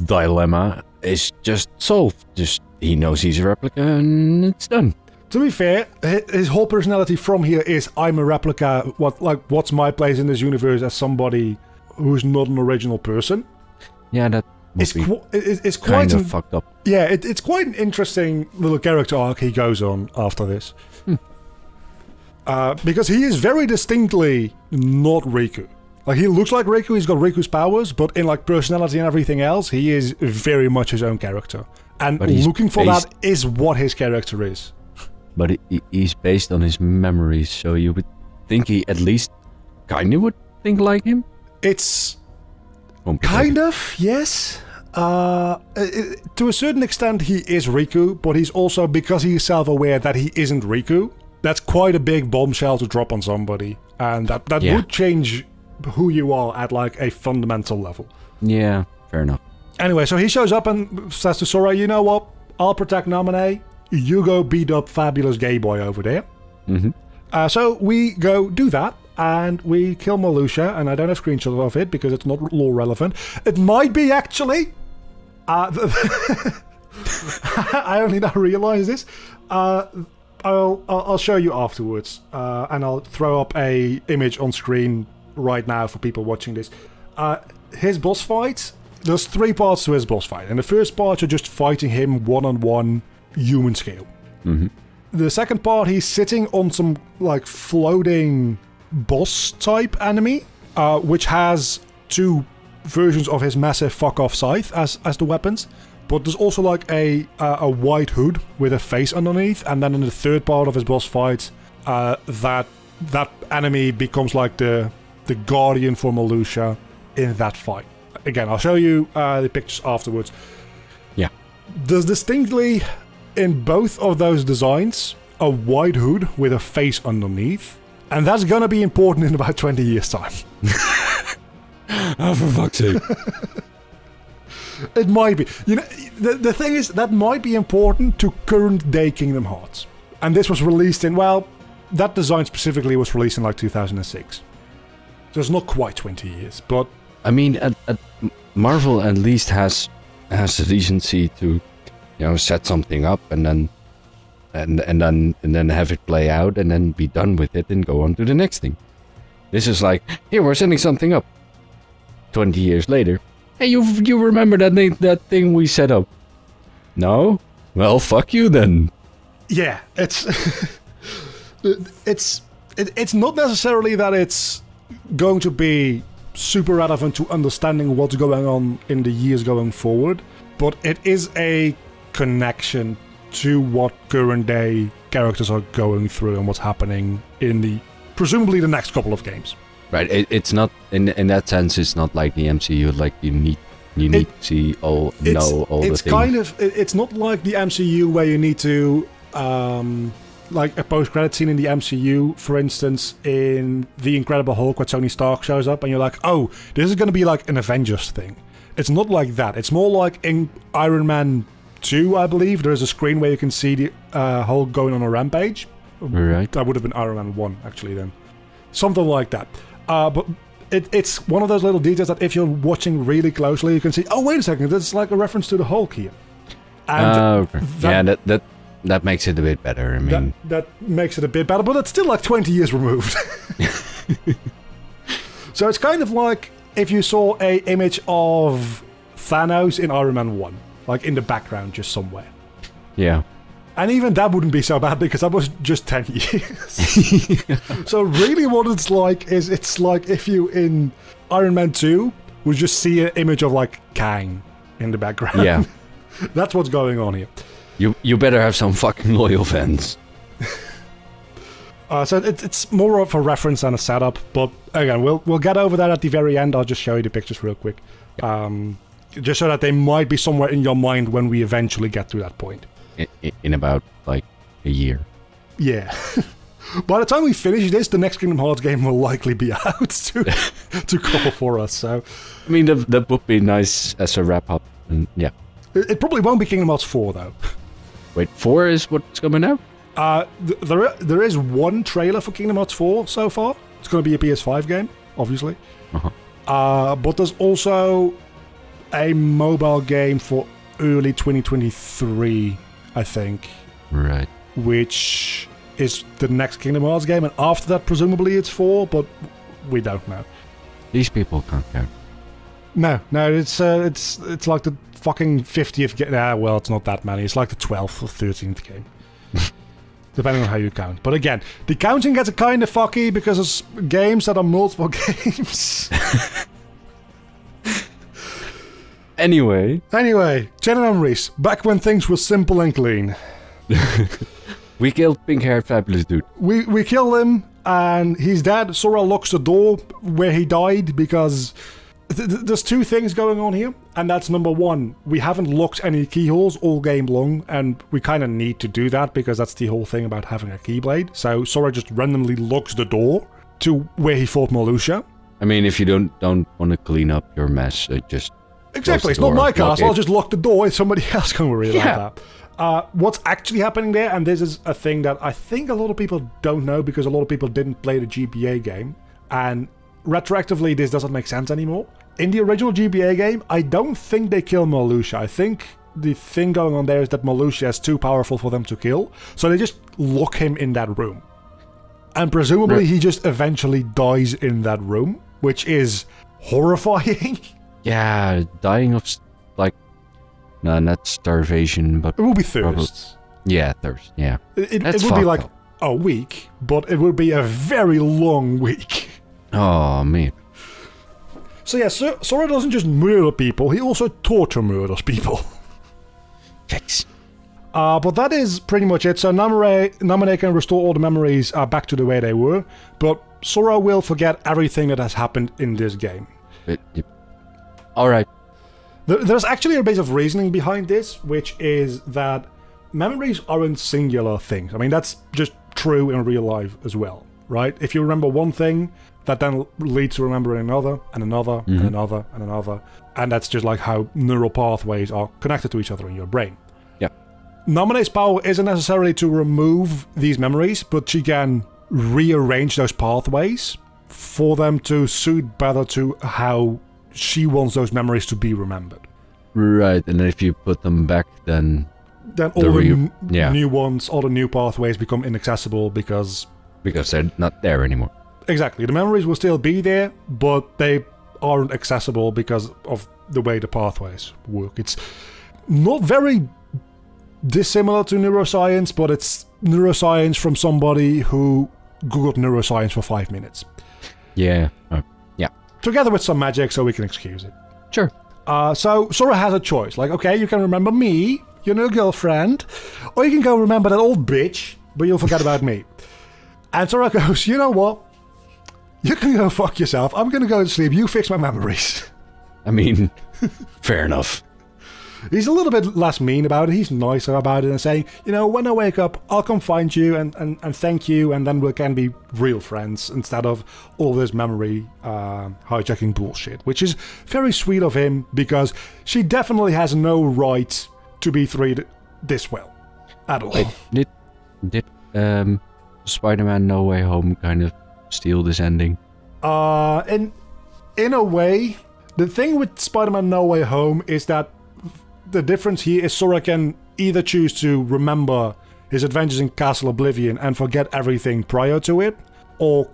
dilemma is just solved. Just he knows he's a replica and it's done.
To be fair, his whole personality from here is I'm a replica. What's my place in this universe as somebody who's not an original person?
Yeah, that
it's quite
kind of fucked up.
Yeah, it's quite an interesting little character arc he goes on after this. Because he is very distinctly not Riku. Like, he looks like Riku, he's got Riku's powers, but in like personality and everything else, he is very much his own character. And looking for that is what his character is.
But he's based on his memories, so you would think he at least kind of would think like him?
It's kind of, yes. To a certain extent, he is Riku, but he's also, because he's self-aware that he isn't Riku, that's quite a big bombshell to drop on somebody. And that would change who you are at like a fundamental level. Yeah,
fair enough.
Anyway, so he shows up and says to Sora, you know what? I'll protect Namine. You go beat up fabulous gay boy over there.
Mm-hmm.
So we go do that, and we kill Malusha, and I don't have screenshots of it because it's not lore relevant. It might be, actually. I only now realize this. I'll show you afterwards, and I'll throw up a image on screen right now for people watching this. His boss fight, there's 3 parts to his boss fight, and the first part you're just fighting him one-on-one human scale.
Mm-hmm.
The second part, he's sitting on some like floating boss type enemy, which has 2 versions of his massive fuck off scythe as the weapons. But there's also like a white hood with a face underneath, and then in the third part of his boss fight, that enemy becomes like the guardian for Malusha in that fight. Again, I'll show you the pictures afterwards.
Yeah.
There's distinctly, in both of those designs, a white hood with a face underneath, and that's gonna be important in about 20 years' time.
Oh, for fuck's sake.
It might be. You know, the thing is, that might be important to current day Kingdom Hearts. And this was released in, well, that design specifically was released in like 2006. So it's not quite 20 years, but...
I mean, Marvel at least has the decency to, you know, set something up and then have it play out and then be done with it and go on to the next thing. This is like, here, we're setting something up. 20 years later, hey, you remember that thing we set up? No? Well, fuck you then.
Yeah, it's it's not necessarily that it's going to be super relevant to understanding what's going on in the years going forward, but it is a connection to what current day characters are going through and what's happening in the presumably the next couple of games.
Right, it's not in that sense. It's not like the MCU. Like you need to see all the things.
It's kind of it's not like the MCU where you need to like a post-credit scene in the MCU, for instance, in The Incredible Hulk, where Tony Stark shows up, and you're like, oh, this is going to be like an Avengers thing. It's not like that. It's more like in Iron Man 2, I believe, there's a screen where you can see the Hulk going on a rampage.
Right.
That would have been Iron Man 1, actually, then. Something like that. But it's one of those little details that if you're watching really closely, you can see, oh, wait a second, there's like a reference to the Hulk here. And
that makes it a bit better. I mean,
that makes it a bit better, but it's still like 20 years removed. So it's kind of like if you saw a image of Thanos in Iron Man 1, like in the background just somewhere.
Yeah.
And even that wouldn't be so bad because that was just 10 years. So really what it's like is it's like if you in Iron Man 2 would just see an image of like Kang in the background.
Yeah.
That's what's going on here.
You better have some fucking loyal fans.
So it's more of a reference than a setup, but again, we'll get over that at the very end. I'll just show you the pictures real quick. Just so that they might be somewhere in your mind when we eventually get to that point.
In about, like, a year.
Yeah. By the time we finish this, the next Kingdom Hearts game will likely be out to cover for us, so...
I mean, that would be nice as a wrap-up, and yeah.
It probably won't be Kingdom Hearts 4, though.
Wait, 4 is what's coming out?
There is one trailer for Kingdom Hearts 4 so far. It's going to be a PS5 game, obviously. But there's also a mobile game for early 2023, I think.
Right.
Which is the next Kingdom Hearts game, and after that, presumably it's 4, but we don't know.
These people can't count.
No, it's like the fucking 50th game. Well, it's not that many. It's like the 12th or 13th game. Depending on how you count. But again, the counting gets kind of fucky because it's games that are multiple games.
Anyway,
Jenna and Reese, back when things were simple and clean.
We killed pink-haired fabulous dude.
We kill him, and he's dead. Sora locks the door where he died because... There's two things going on here, and that's number one, we haven't locked any keyholes all game long, and we kind of need to do that because that's the whole thing about having a keyblade. So Sora just randomly locks the door to where he fought Marluxia.
I mean, if you don't want to clean up your mess, just
exactly. It's not my castle. I'll just lock the door. If somebody else can worry about that. What's actually happening there, and this is a thing that I think a lot of people don't know because a lot of people didn't play the GBA game, and retroactively this doesn't make sense anymore. In the original GBA game, I don't think they kill Marluxia. I think the thing going on there is that Marluxia is too powerful for them to kill, so they just lock him in that room. And presumably he just eventually dies in that room, which is horrifying.
Yeah, dying of, like, no, not starvation, but...
It will be thirst.
Yeah, thirst, yeah.
It would be like a week, but it would be a very long week.
Oh, man.
So yeah, Sora doesn't just murder people, he also torture murders people.
Yikes.
But that is pretty much it. So Namine can restore all the memories back to the way they were, but Sora will forget everything that has happened in this game.
Alright.
There's actually a bit of reasoning behind this, which is that memories aren't singular things. I mean, that's just true in real life as well, right? If you remember one thing, that then leads to remembering another, and another, and another, and another. And that's just like how neural pathways are connected to each other in your brain.
Yeah.
Naminé's power isn't necessarily to remove these memories, but she can rearrange those pathways for them to suit better to how she wants those memories to be remembered.
Right, and if you put them back, then
all the new ones, all the new pathways become inaccessible because
they're not there anymore.
Exactly. The memories will still be there, but they aren't accessible because of the way the pathways work. It's not very dissimilar to neuroscience, but it's neuroscience from somebody who googled neuroscience for 5 minutes.
Yeah. Yeah.
Together with some magic, so we can excuse it.
Sure.
So Sora has a choice. Like, okay, you can remember me, your new girlfriend, or you can go remember that old bitch, but you'll forget about me. And Sora goes, you know what? You can go fuck yourself. I'm gonna go to sleep. You fix my memories.
I mean, fair enough.
He's a little bit less mean about it. He's nicer about it and saying, you know, when I wake up, I'll come find you and thank you, and then we can be real friends instead of all this memory hijacking bullshit, which is very sweet of him because she definitely has no right to be treated this well at all.
Wait, did Spider-Man No Way Home kind of steal this ending?
In a way, the thing with Spider-Man No Way Home is that the difference here is Sora can either choose to remember his adventures in Castle Oblivion and forget everything prior to it, or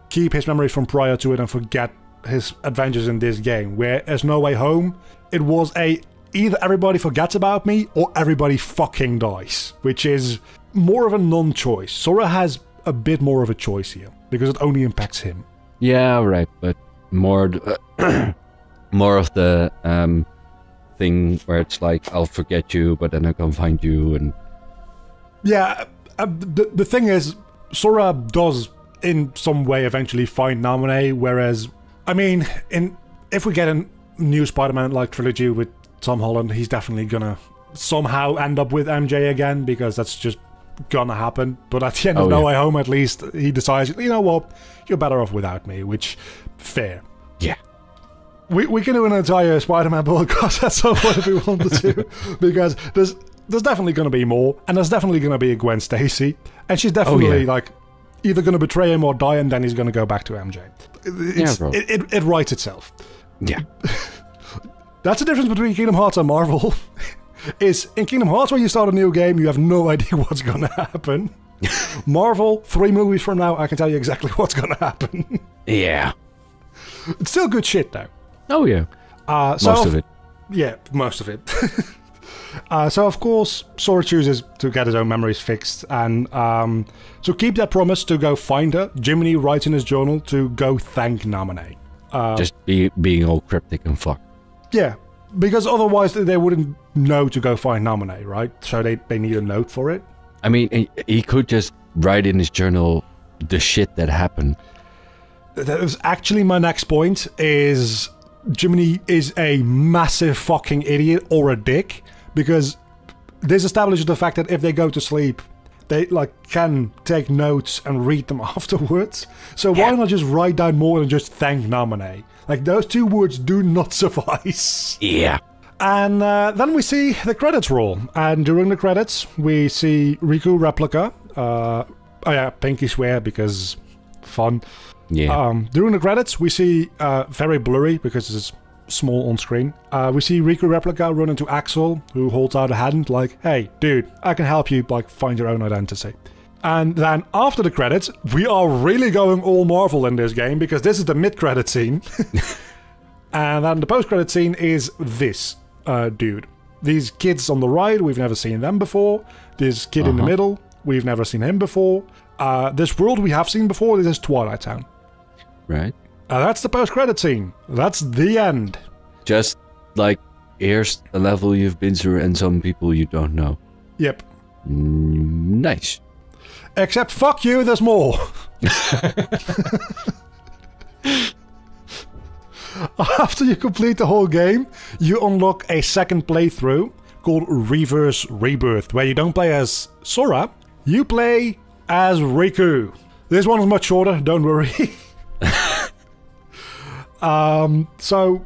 keep his memories from prior to it and forget his adventures in this game. Whereas No Way Home, it was either everybody forgets about me or everybody fucking dies, which is more of a non-choice. Sora has a bit more of a choice here because it only impacts him.
Yeah, right, but more more of the thing where it's like, I'll forget you, but then I can find you, and
yeah, the thing is, Sora does in some way eventually find Naminé, whereas, I mean, if we get a new Spider-Man like trilogy with Tom Holland, he's definitely gonna somehow end up with MJ again, because that's just gonna happen. But at the end of No Way Home, at least, he decides, you know what, you're better off without me, which, fair.
Yeah.
We can do an entire Spider-Man podcast at some point if we wanted to, because there's definitely going to be more, and there's definitely going to be a Gwen Stacy, and she's definitely like either going to betray him or die, and then he's going to go back to MJ. It writes itself.
Yeah.
That's the difference between Kingdom Hearts and Marvel. Is in Kingdom Hearts, when you start a new game, you have no idea what's going to happen. Marvel, 3 movies from now, I can tell you exactly what's going to happen.
Yeah.
It's still good shit, though.
Oh, yeah. Most of it.
Yeah, most of it. So, of course, Sora chooses to get his own memories fixed, and to keep that promise to go find her, Jiminy writes in his journal to go thank Naminé.
Just being all cryptic and fuck.
Yeah, because otherwise they wouldn't know to go find Naminé, right? So they need a note for it.
I mean, he could just write in his journal the shit that happened.
That was actually my next point, is Jiminy is a massive fucking idiot or a dick, because this establishes the fact that if they go to sleep, they can take notes and read them afterwards. So why not just write down more than just thank Naminé? Like, those 2 words do not suffice.
Yeah.
And then we see the credits roll, and during the credits we see Riku replica. Pinky swear because fun.
Yeah.
During the credits, we see very blurry because it's small on screen. We see Riku replica run into Axel, who holds out a hand like, "Hey, dude, I can help you find your own identity." And then after the credits, we are really going all Marvel in this game, because this is the mid-credit scene. And then the post-credit scene is this dude. These kids on the right, we've never seen them before. This kid in the middle, we've never seen him before. This world we have seen before, this is Twilight Town.
Right.
That's the post-credit scene. That's the end.
Just like, here's a level you've been through and some people you don't know.
Yep.
Nice.
Except, fuck you, there's more. After you complete the whole game, you unlock a second playthrough called Reverse Rebirth, where you don't play as Sora, you play as Riku. This one is much shorter, don't worry. So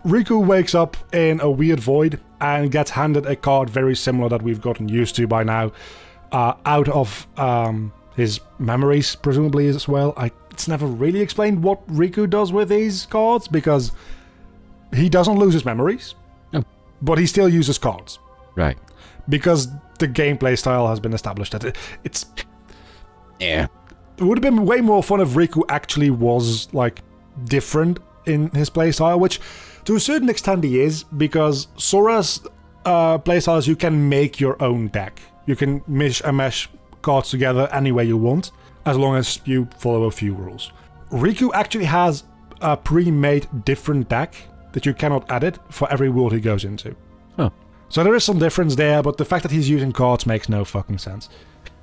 Riku wakes up in a weird void and gets handed a card very similar that we've gotten used to by now, out of his memories, presumably, as well. It's never really explained what Riku does with these cards, because he doesn't lose his memories, but he still uses cards.
Right.
Because the gameplay style has been established that it's...
Yeah.
It would have been way more fun if Riku actually was, like, different in his playstyle, which to a certain extent he is, because Sora's playstyle is you can make your own deck. You can mesh cards together any way you want, as long as you follow a few rules. Riku actually has a pre-made different deck that you cannot edit for every world he goes into.
Oh.
So there is some difference there, but the fact that he's using cards makes no fucking sense.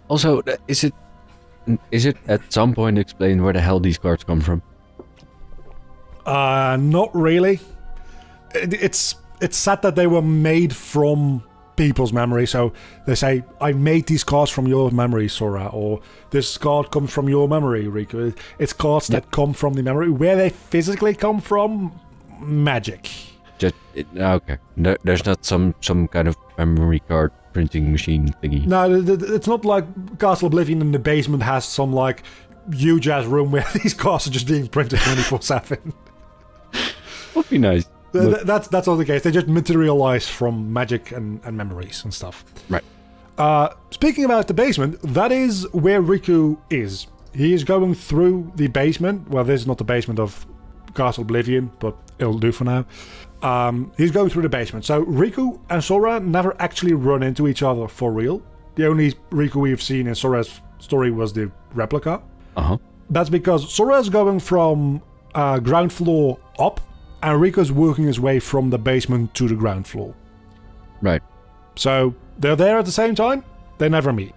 Also, is it at some point explained where the hell these cards come from?
Not really. It's said that they were made from people's memory, so they say, I made these cards from your memory, Sora, or this card comes from your memory, Riku. It's cards that come from the memory. Where they physically come from, magic.
Okay. No, there's not some kind of memory card printing machine thingy.
No, it's not like Castle Oblivion in the basement has some like huge ass room where these cards are just being printed 24/7.
Would be nice.
That's not the case. They just materialize from magic and memories and stuff.
Right.
Speaking about the basement, that is where Riku is. He is going through the basement. Well, this is not the basement of Castle Oblivion, but it'll do for now. He's going through the basement. So Riku and Sora never actually run into each other for real. The only Riku we've seen in Sora's story was the replica.
Uh-huh.
That's because Sora's going from ground floor up, and Riku's working his way from the basement to the ground floor.
Right.
So they're there at the same time. They never meet.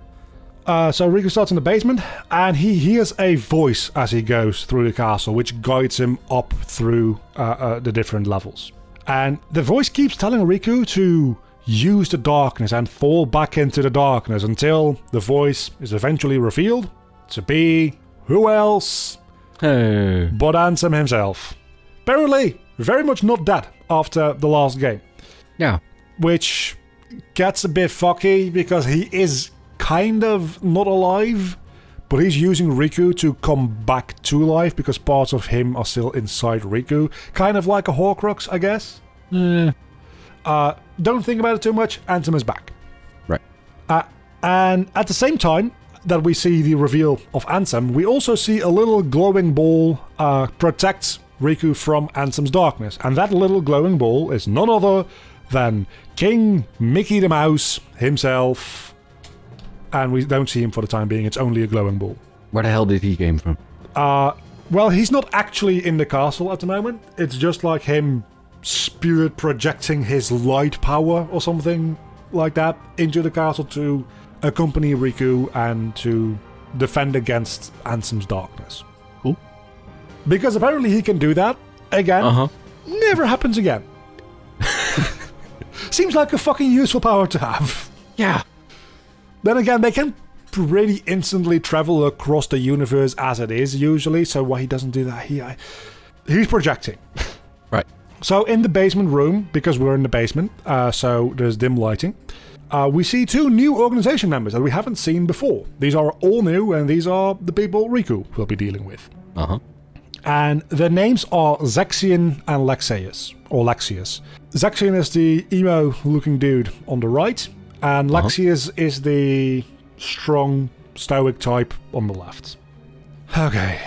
So Riku starts in the basement, and he hears a voice as he goes through the castle, which guides him up through the different levels. And the voice keeps telling Riku to use the darkness and fall back into the darkness until the voice is eventually revealed to be who else but Ansem himself. Apparently, very much not dead after the last game.
Yeah.
Which gets a bit fucky because he is kind of not alive, but he's using Riku to come back to life because parts of him are still inside Riku. Kind of like a Horcrux, I guess. Don't think about it too much. Ansem is back.
Right.
And at the same time that we see the reveal of Ansem, we also see a little glowing ball protect Riku from Ansem's darkness. And that little glowing ball is none other than King Mickey the Mouse himself. And we don't see him for the time being. It's only a glowing ball.
Where the hell did he came from?
Well, he's not actually in the castle at the moment. It's just like him spirit projecting his light power or something like that into the castle to accompany Riku and to defend against Ansem's darkness.
Cool.
Because apparently he can do that again. Never happens again. Seems like a fucking useful power to have.
Yeah.
Then again, they can pretty instantly travel across the universe as it is usually, so why he doesn't do that here? He's projecting.
Right.
So in the basement room, because we're in the basement, so there's dim lighting, we see two new organization members that we haven't seen before. These are all new, and these are the people Riku will be dealing with. And their names are Zexion and Lexeus, or Lexius. Zexion is the emo-looking dude on the right, and Lexius is the strong, stoic type on the left. Okay.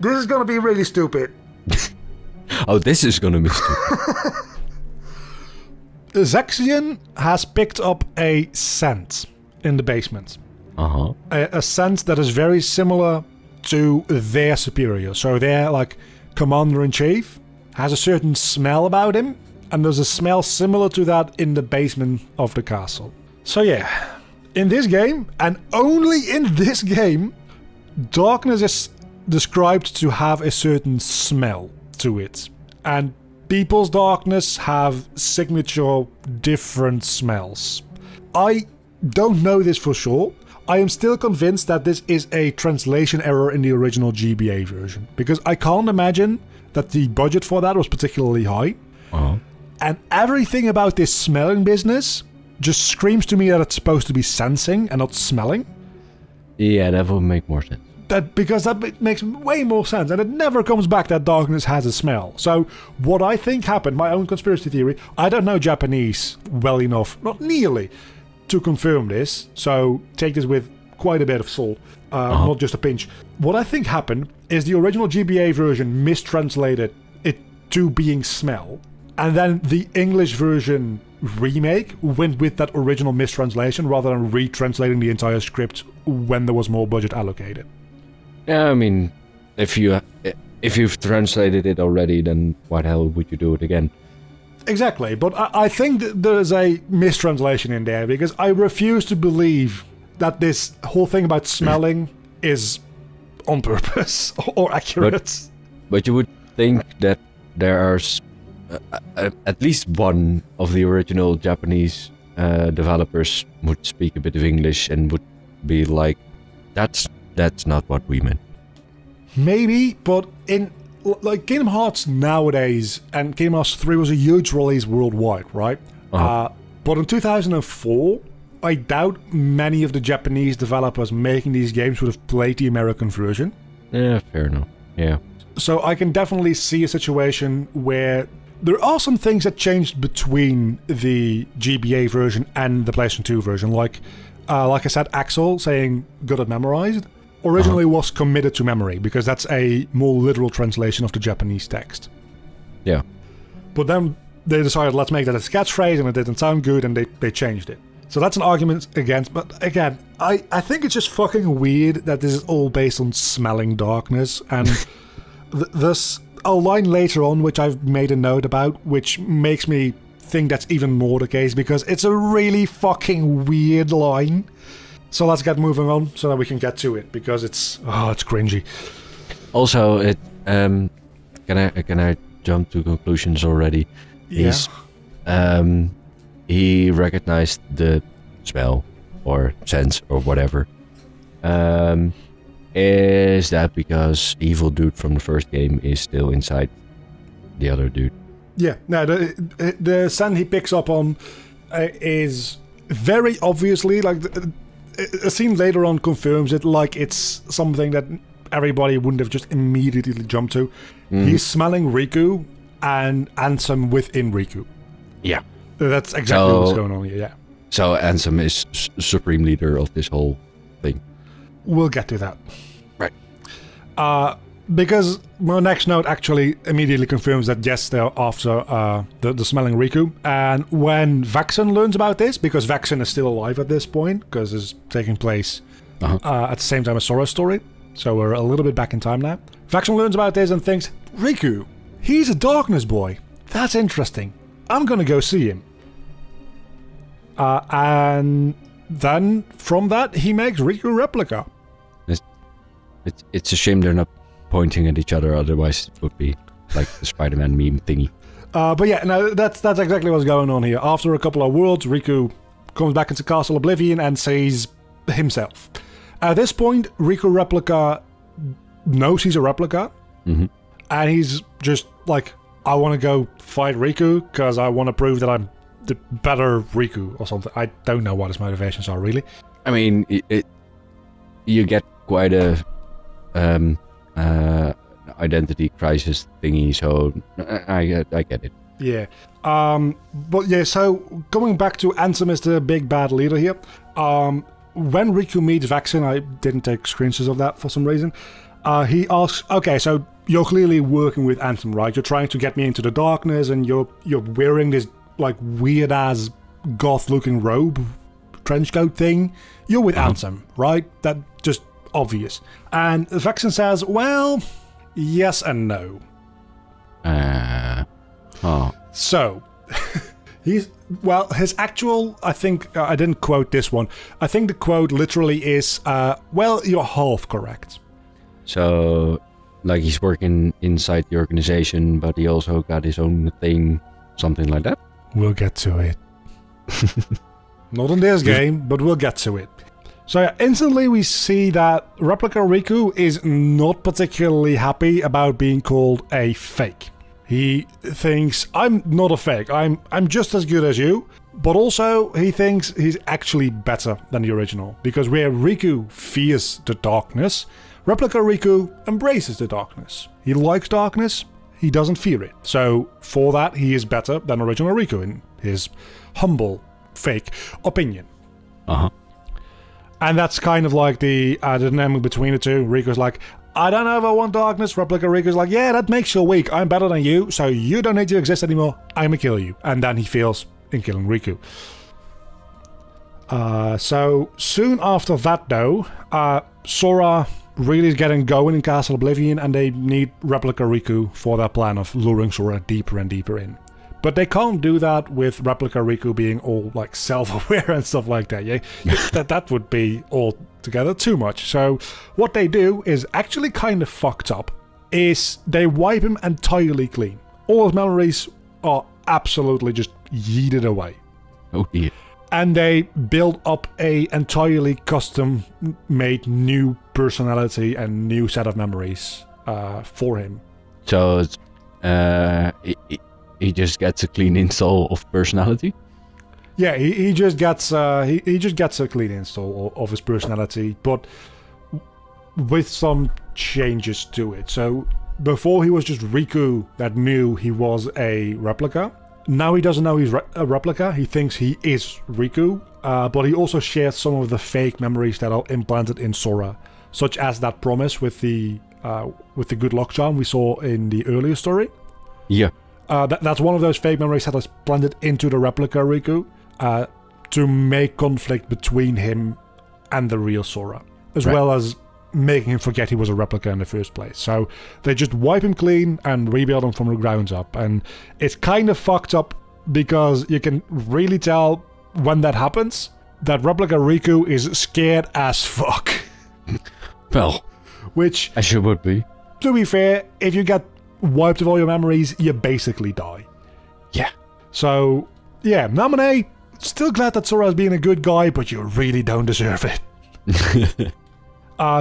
This is gonna be really stupid.
Oh, this is gonna be stupid.
Zexion has picked up a scent in the basement. A scent that is very similar to their superior. So their, like, commander-in-chief has a certain smell about him, and there's a smell similar to that in the basement of the castle. So yeah, in this game, and only in this game, darkness is described to have a certain smell to it. And people's darkness have signature different smells. I don't know this for sure. I am still convinced that this is a translation error in the original GBA version, because I can't imagine that the budget for that was particularly high. And everything about this smelling business just screams to me that it's supposed to be sensing and not smelling.
Yeah, that would make more sense.
Because that makes way more sense, and it never comes back that darkness has a smell. So what I think happened, my own conspiracy theory, I don't know Japanese well enough, not nearly, to confirm this, so take this with quite a bit of salt, not just a pinch. What I think happened is the original GBA version mistranslated it to being smell, and then the English version remake went with that original mistranslation rather than retranslating the entire script when there was more budget allocated.
Yeah, I mean, if you've translated it already, then why the hell would you do it again?
Exactly, but I think that there's a mistranslation in there, because I refuse to believe that this whole thing about smelling is on purpose or accurate.
But you would think that there are at least one of the original Japanese developers would speak a bit of English and would be like, that's not what we meant.
Maybe, but in like Kingdom Hearts nowadays, and Kingdom Hearts 3 was a huge release worldwide, right? But in 2004, I doubt many of the Japanese developers making these games would have played the American version.
Yeah, fair enough. Yeah.
So I can definitely see a situation where there are some things that changed between the GBA version and the PlayStation 2 version. Like I said, Axel saying got it memorized originally was committed to memory, because that's a more literal translation of the Japanese text.
Yeah.
But then they decided, let's make that a catchphrase, and it didn't sound good, and they changed it. So that's an argument against, but again, I think it's just fucking weird that this is all based on smelling darkness, and there's a line later on which I've made a note about, which makes me think that's even more the case, because it's a really fucking weird line. So let's get moving on so that we can get to it, because it's cringy.
Also, can I jump to conclusions already?
Yeah.
He recognized the smell or sense or whatever. Is that because evil dude from the first game is still inside the other dude?
Yeah, no, the scent he picks up on is very obviously, like, a scene later on confirms it, like it's something that everybody wouldn't have just immediately jumped to. He's smelling Riku and Ansem within Riku.
Yeah.
That's exactly what's going on here, yeah.
So Ansem is supreme leader of this whole thing.
We'll get to that.
Right.
Because my next note actually immediately confirms that yes, they're after the smelling Riku. And when Vaxen learns about this, because Vaxen is still alive at this point, because it's taking place at the same time as Sora's story, so we're a little bit back in time now. Vaxen learns about this and thinks, Riku, he's a darkness boy. That's interesting. I'm gonna go see him. And then from that, he makes Riku replica.
It's a shame they're not pointing at each other, otherwise it would be like the Spider-Man meme thingy.
But yeah, no, that's exactly what's going on here. After a couple of worlds, Riku comes back into Castle Oblivion and sees himself. At this point, Riku replica knows he's a replica, and he's just like, I want to go fight Riku because I want to prove that I'm the better Riku or something. I don't know what his motivations are, really.
I mean, you get quite a identity crisis thingy, so I get it.
Yeah. But yeah, so going back to Ansem as the big bad leader here, when Riku meets Vaxen, I didn't take screenshots of that for some reason, he asks, okay, so you're clearly working with Ansem, right? You're trying to get me into the darkness, and you're wearing this like weird ass goth looking robe, trench coat thing. You're with Ansem, right? That just obvious. And Vaxen says, well, yes and no. So his actual, I think, I didn't quote this one. I think the quote literally is, well, you're half correct.
So, like, he's working inside the organization, but he also got his own thing, something like that?
We'll get to it. Not in this game, but we'll get to it. So yeah, instantly we see that Replica Riku is not particularly happy about being called a fake. He thinks, I'm not a fake, I'm just as good as you, but also he thinks he's actually better than the original, because where Riku fears the darkness, Replica Riku embraces the darkness. He likes darkness, he doesn't fear it. So for that, he is better than original Riku in his humble, fake opinion.
Uh-huh.
And that's kind of like the dynamic between the two. Riku's like, I don't know if I want darkness. Replica Riku's like, yeah, that makes you weak. I'm better than you, so you don't need to exist anymore. I'm gonna kill you. And then he fails in killing Riku. So soon after that, though, Sora really is getting going in Castle Oblivion, and they need Replica Riku for their plan of luring Sora deeper and deeper in. But they can't do that with Replica Riku being all like self-aware and stuff like that. Yeah, that would be altogether too much. So what they do is actually kind of fucked up. Is they wipe him entirely clean. All his memories are absolutely just yeeted away.
Oh dear.
And they build up a entirely custom-made new personality and new set of memories for him.
So he just gets a clean install of personality?
Yeah, he just gets he just gets a clean install of his personality, but with some changes to it. So before he was just Riku that knew he was a replica. Now he doesn't know he's a replica. He thinks he is Riku, but he also shares some of the fake memories that are implanted in Sora, such as that promise with the good luck charm we saw in the earlier story.
Yeah.
That's one of those fake memories that is planted into the replica Riku to make conflict between him and the real Sora, as well as making him forget he was a replica in the first place. So they just wipe him clean and rebuild him from the ground up, and it's kind of fucked up because you can really tell when that happens that replica Riku is scared as fuck.
Well,
which
as you would be.
To be fair, if you get wiped of all your memories, you basically die.
Yeah.
So, yeah, Namine, still glad that Sora's being a good guy, but you really don't deserve it.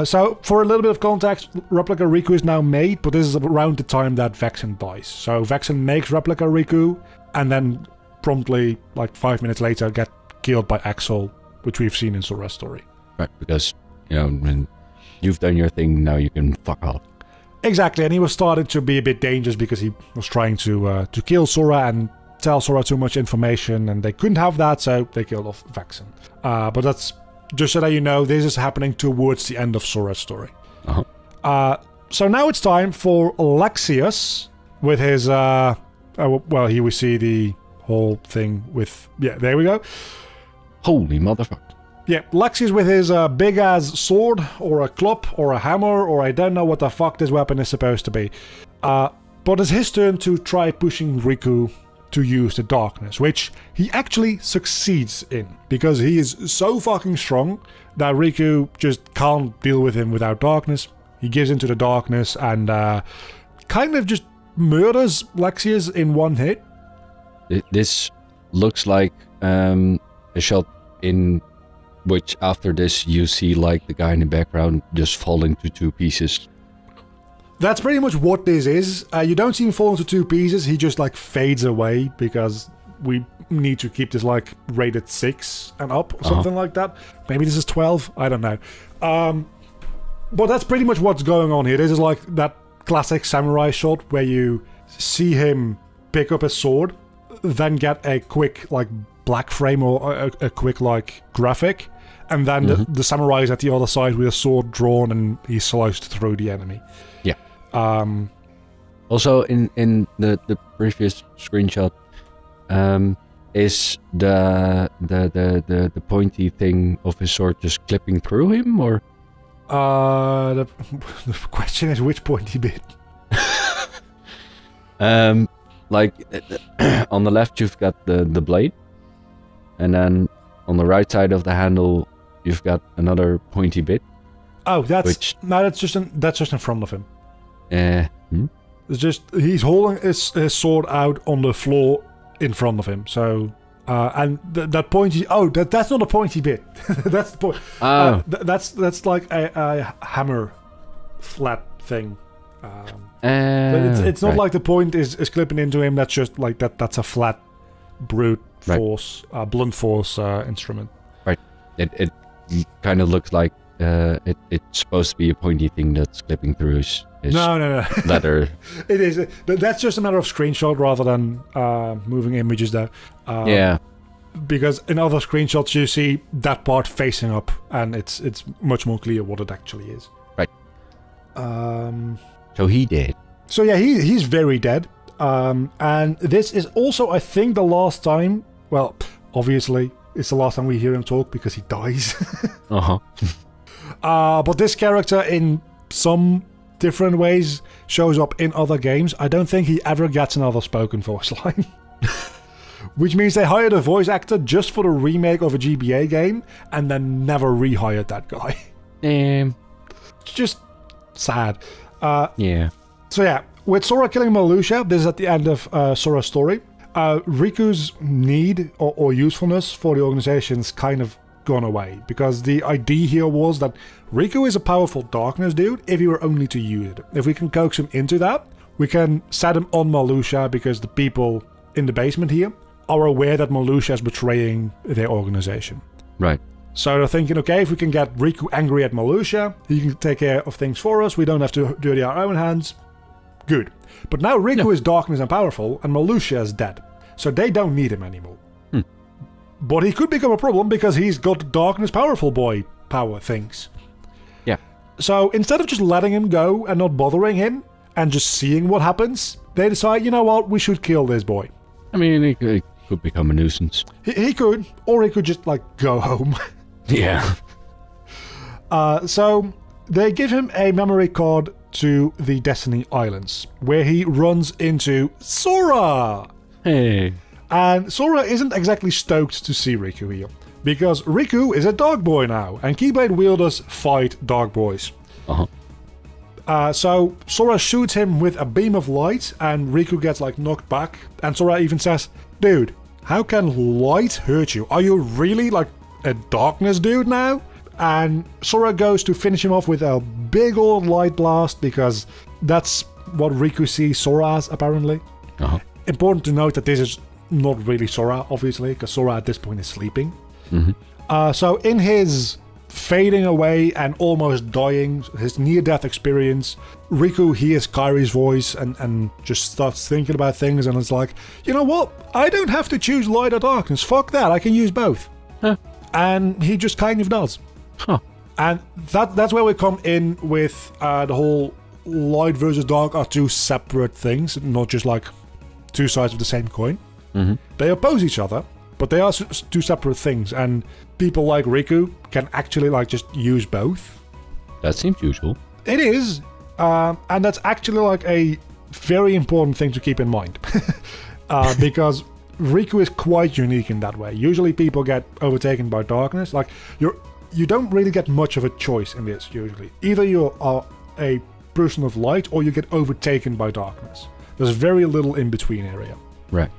So, for a little bit of context, Replica Riku is now made, but this is around the time that Vexen dies. So, Vexen makes Replica Riku, and then promptly, like 5 minutes later, get killed by Axel, which we've seen in Sora's story.
Right, because, you know, when you've done your thing, now you can fuck off.
Exactly, and he was starting to be a bit dangerous because he was trying to kill Sora and tell Sora too much information, and they couldn't have that, so they killed off Vexen. But that's, just so that you know, this is happening towards the end of Sora's story. So now it's time for Lexaeus with his, well, here we see the whole thing with, yeah, there we go.
Holy motherfucker.
Yeah, Lexaeus with his big-ass sword, or a club, or a hammer, or I don't know what the fuck this weapon is supposed to be. But it's his turn to try pushing Riku to use the darkness, which he actually succeeds in, because he is so fucking strong that Riku just can't deal with him without darkness. He gives into the darkness and kind of just murders Lexaeus in one hit.
This looks like a shot in which after this you see like the guy in the background just falling to two pieces.
That's pretty much what this is. You don't see him fall into two pieces, he just like fades away because we need to keep this like rated 6 and up or something like that. Maybe this is 12, I don't know. But that's pretty much what's going on here. This is like that classic samurai shot where you see him pick up his sword, then get a quick like black frame or a quick like graphic, and then the samurai is at the other side with a sword drawn and he sliced through the enemy.
Yeah. Also in the previous screenshot is the pointy thing of his sword just clipping through him, or
the question is which pointy bit?
Like on the left you've got the blade, and then on the right side of the handle you've got another pointy bit. Oh, that's just in front of him. It's just he's holding his sword out on the floor in front of him. So
And that pointy... Oh, that's not a pointy bit. That's the point.
Oh.
That's like a hammer flat thing. But it's not like the point is clipping into him. That's just like that's a flat brute force, blunt force instrument.
Right. It kind of looks like it's supposed to be a pointy thing that's clipping through his
no.
leather.
It is, but that's just a matter of screenshot rather than moving images there.
Yeah.
Because in other screenshots you see that part facing up, and it's much more clear what it actually is.
Right.
So
he dead.
So yeah, he's very dead. And this is also, I think, the last time. Well, obviously, it's the last time we hear him talk because he dies. But this character, in some different ways, shows up in other games. I don't think he ever gets another spoken voice line. Which means they hired a voice actor just for the remake of a GBA game and then never rehired that guy. It's just sad.
Yeah.
So yeah, with Sora killing Marluxia, this is at the end of Sora's story. Riku's need or usefulness for the organization's kind of gone away, because the idea here was that Riku is a powerful darkness dude if he were only to use it. If we can coax him into that, we can set him on Marluxia because the people in the basement here are aware that Marluxia is betraying their organization.
Right.
So they're thinking, okay, if we can get Riku angry at Marluxia, he can take care of things for us, we don't have to do it in our own hands. Good. But now Riku is darkness and powerful, and Marluxia is dead. So they don't need him anymore. But he could become a problem because he's got darkness powerful boy power things.
Yeah.
So instead of just letting him go and not bothering him, and just seeing what happens, they decide, you know what, we should kill this boy.
I mean, he could become a nuisance.
He could, or he could just, like, go home.
Yeah.
So they give him a memory card to the Destiny Islands, where he runs into Sora!
Hey.
And Sora isn't exactly stoked to see Riku here, because Riku is a Dark Boy now, and Keyblade wielders fight Dark Boys. So Sora shoots him with a beam of light, and Riku gets like knocked back, and Sora even says, dude, how can light hurt you? Are you really like a darkness dude now? And Sora goes to finish him off with a big old light blast, because that's what Riku sees Sora as, apparently. Important to note that this is not really Sora, obviously, because Sora at this point is sleeping. So in his fading away and almost dying, his near-death experience, Riku hears Kairi's voice and just starts thinking about things, and it's like, you know what? I don't have to choose light or darkness. Fuck that, I can use both. And he just kind of does. And that's where we come in with the whole light versus dark are two separate things, not just like two sides of the same coin. They oppose each other, but they are two separate things, and people like Riku can actually like just use both.
That seems usual.
It is, and that's actually like a very important thing to keep in mind, because Riku is quite unique in that way. Usually people get overtaken by darkness. Like you don't really get much of a choice in this usually. Either you are a person of light or you get overtaken by darkness. There's very little in between area.
Right.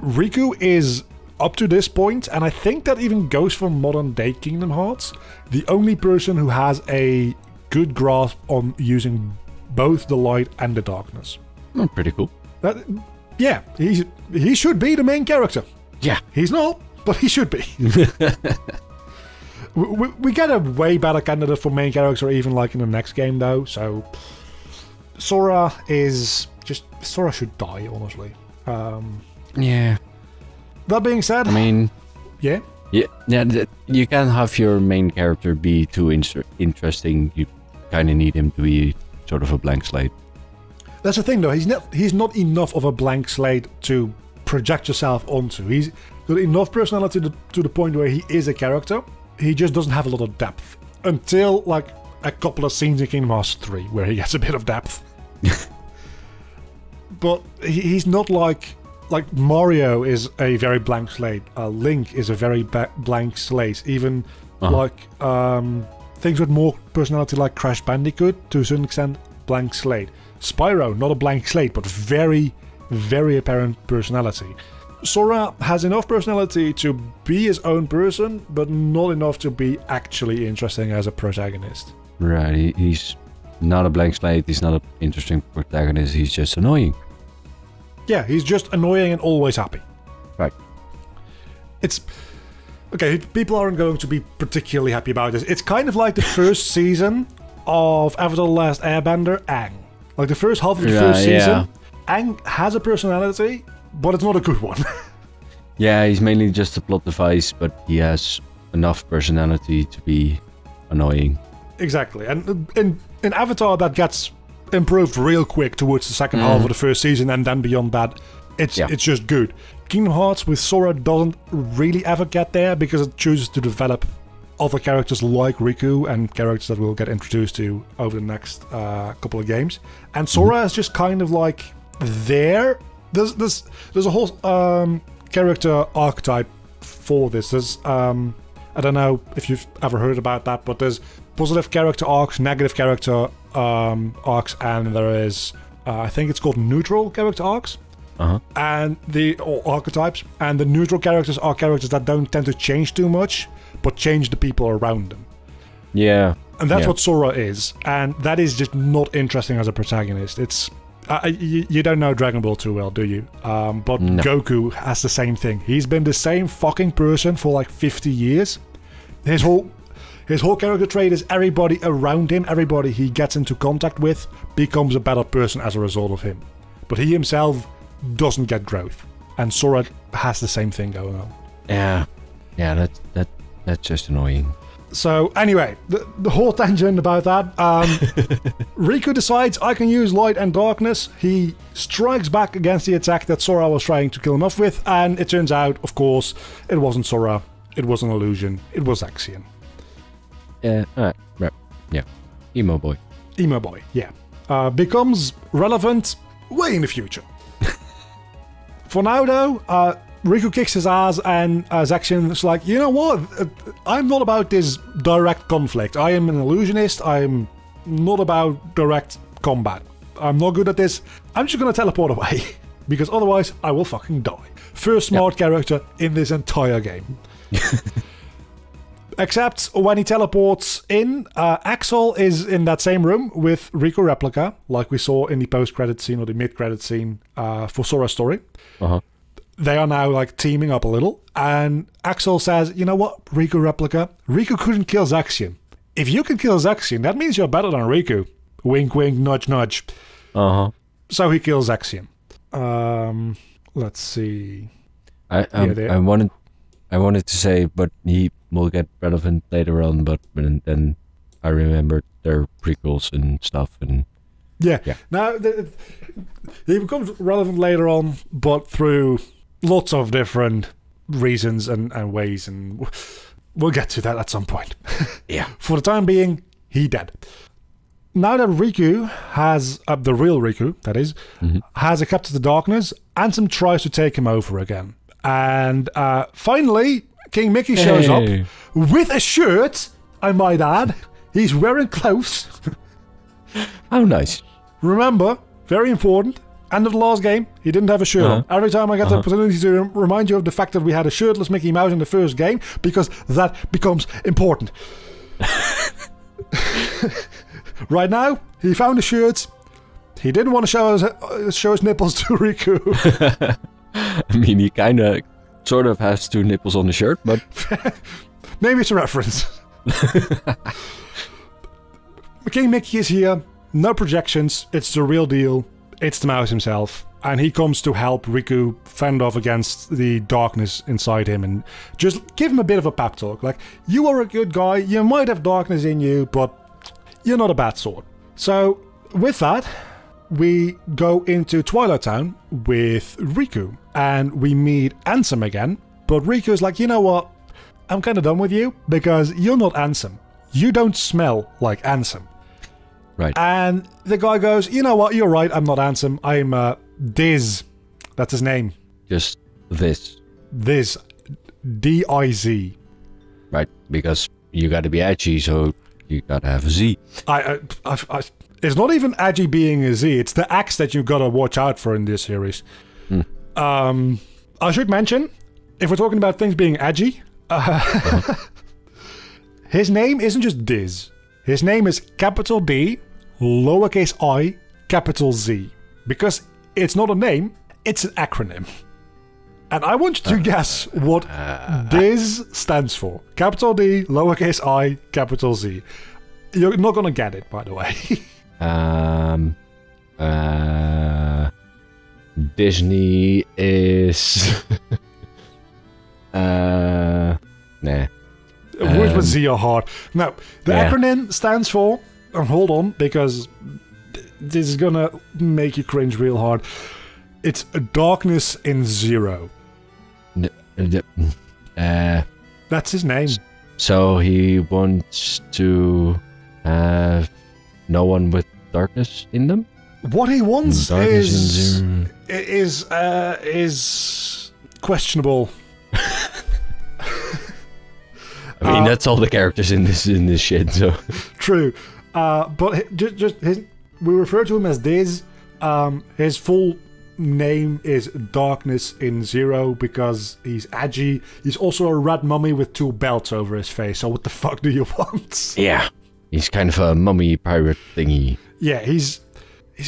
Riku is, up to this point, and I think that even goes for modern day Kingdom Hearts, the only person who has a good grasp on using both the light and the darkness.
Pretty cool.
Yeah, he should be the main character.
Yeah.
He's not, but he should be. we get a way better candidate for main character even like in the next game though, so Sora should die, honestly.
Yeah.
That being said,
I mean,
yeah,
you can't have your main character be too interesting. You kind of need him to be sort of a blank slate.
That's the thing, though. He's not enough of a blank slate to project yourself onto. He's got enough personality to the point where he is a character. He just doesn't have a lot of depth until like a couple of scenes in Kingdom Hearts 3 where he gets a bit of depth. But he's not like Mario is a very blank slate. Link is a very blank slate. Even like things with more personality like Crash Bandicoot, to a certain extent, blank slate. Spyro, not a blank slate, but very, very apparent personality. Sora has enough personality to be his own person, but not enough to be actually interesting as a protagonist.
Right, he's not a blank slate, he's not an interesting protagonist, he's just annoying.
Yeah, he's just annoying and always happy.
Right.
It's... Okay, people aren't going to be particularly happy about this. It's kind of like the first season of Avatar The Last Airbender, Aang. Like the first half of the first season, Aang has a personality, but it's not a good one.
Yeah, he's mainly just a plot device, but he has enough personality to be annoying.
Exactly, and in Avatar that gets improved real quick towards the second half of the first season, and then beyond that, it's just good. Kingdom Hearts with Sora doesn't really ever get there because it chooses to develop other characters like Riku and characters that we'll get introduced to over the next couple of games. And Sora is just kind of like there. There's a whole character archetype for this. There's I don't know if you've ever heard about that, but there's positive character arcs, negative character arcs, and there is I think it's called neutral character arcs. And or archetypes, and the neutral characters are characters that don't tend to change too much, but change the people around them.
Yeah.
And that's what Sora is, and that is just not interesting as a protagonist. It's you don't know Dragon Ball too well, do you? But no. Goku has the same thing. He's been the same fucking person for like 50 years. His whole character trait is everybody around him, everybody he gets into contact with, becomes a better person as a result of him. But he himself doesn't get growth, and Sora has the same thing going on.
Yeah, that's just annoying.
So anyway, the whole tangent about that. Riku decides I can use light and darkness. He strikes back against the attack that Sora was trying to kill him off with, and it turns out, of course, it wasn't Sora. It was an illusion. It was Axion.
Yeah, right. Yeah, emo boy.
Emo boy. Yeah, becomes relevant way in the future. For now, though, Riku kicks his ass, and Zaxion is like, you know what? I'm not about this direct conflict. I am an illusionist. I'm not about direct combat. I'm not good at this. I'm just gonna teleport away, because otherwise I will fucking die. First smart character in this entire game. Except when he teleports in, Axel is in that same room with Riku Replica, like we saw in the post-credit scene or the mid-credit scene for Sora's story. They are now like teaming up a little, and Axel says, you know what, Riku Replica, Riku couldn't kill Zaxion. If you can kill Zaxion, that means you're better than Riku. Wink, wink, nudge, nudge. So he kills Zaxion. Let's see.
I wanted to say, but he will get relevant later on, but then I remembered their prequels and stuff, and
yeah. Now he becomes relevant later on, but through lots of different reasons and ways, and we'll get to that at some point.
Yeah.
For the time being, he dead. Now that Riku has, the real Riku, that is, has accepted the darkness, Ansem tries to take him over again. And finally, King Mickey shows up with a shirt, I might add. He's wearing clothes.
How nice.
Remember, very important, end of the last game, he didn't have a shirt on. Every time I get the opportunity to remind you of the fact that we had a shirtless Mickey Mouse in the first game, because that becomes important. Right now, he found the shirt. He didn't want to show his nipples to Riku.
I mean, he kind of, sort of has two nipples on the shirt, but...
Maybe it's a reference. King Mickey is here. No projections. It's the real deal. It's the mouse himself. And he comes to help Riku fend off against the darkness inside him and just give him a bit of a pep talk. Like, you are a good guy. You might have darkness in you, but you're not a bad sort. So, with that, we go into Twilight Town with Riku. And we meet Ansem again. But Riku's like, you know what? I'm kind of done with you because you're not Ansem. You don't smell like Ansem.
Right.
And the guy goes, you know what? You're right. I'm not Ansem. I'm Diz. That's his name.
Just this.
This. D-I-Z.
Right. Because you got to be edgy, so you got to have a Z.
It's not even edgy being a Z. It's the X that you got to watch out for in this series. I should mention, if we're talking about things being edgy, his name isn't just Diz. His name is capital D, lowercase I, capital Z. Because it's not a name, it's an acronym. And I want you to guess what Diz stands for. Capital D, lowercase I, capital Z. You're not gonna get it, by the way.
Disney is... nah.
Words with Z are hard. Now, the acronym stands for... And hold on, because this is gonna make you cringe real hard. It's Darkness in Zero. That's his name.
So he wants to have no one with darkness in them?
What he wants
Darkness
is questionable.
I mean, that's all the characters in this shit, so...
True. But we refer to him as Diz. His full name is Darkness in Zero because he's edgy. He's also a red mummy with 2 belts over his face, so what the fuck do you want?
Yeah. He's kind of a mummy pirate thingy.
Yeah, he's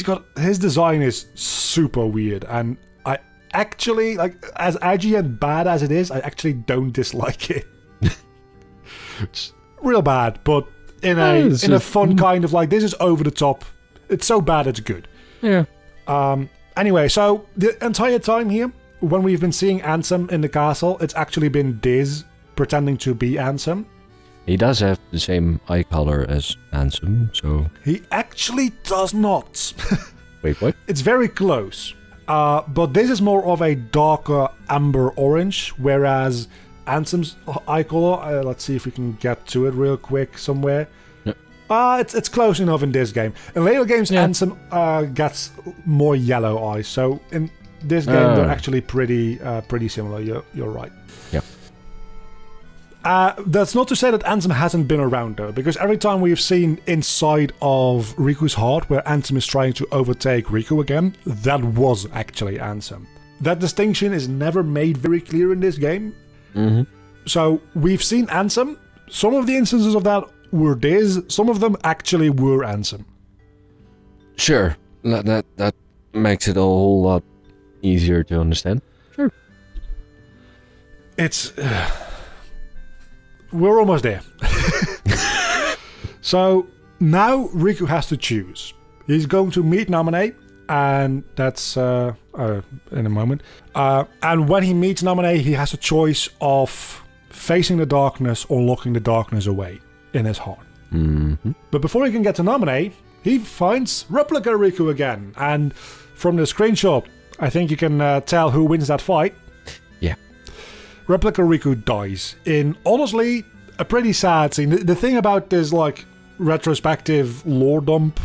got... His design is super weird, and I actually, like, as edgy and bad as it is, I actually don't dislike it. It's real bad, but in a fun kind of, like, this is over the top. It's so bad it's good.
Yeah.
Anyway, so the entire time here, when we've been seeing Ansem in the castle, it's actually been Diz pretending to be Ansem.
He does have the same eye color as Ansem, so...
He actually does not.
Wait, what?
It's very close. But this is more of a darker amber orange, whereas Ansem's eye color, let's see if we can get to it real quick somewhere. It's close enough in this game. In later games, Ansem gets more yellow eyes, so in this game they're actually pretty similar. You're right.
Yeah.
That's not to say that Ansem hasn't been around though, because every time we've seen inside of Riku's heart, where Ansem is trying to overtake Riku again, that was actually Ansem. That distinction is never made very clear in this game.
Mm-hmm.
So we've seen Ansem. Some of the instances of that were Diz, some of them actually were Ansem.
Sure, that makes it a whole lot easier to understand. Sure.
It's... we're almost there. So, now Riku has to choose. He's going to meet Naminé, and that's in a moment. And when he meets Naminé, he has a choice of facing the darkness or locking the darkness away in his heart.
Mm-hmm.
But before he can get to Naminé, he finds Replica Riku again. And from the screenshot, I think you can tell who wins that fight.
Yeah.
Replica Riku dies in, honestly, a pretty sad scene. The thing about this, like, retrospective lore dump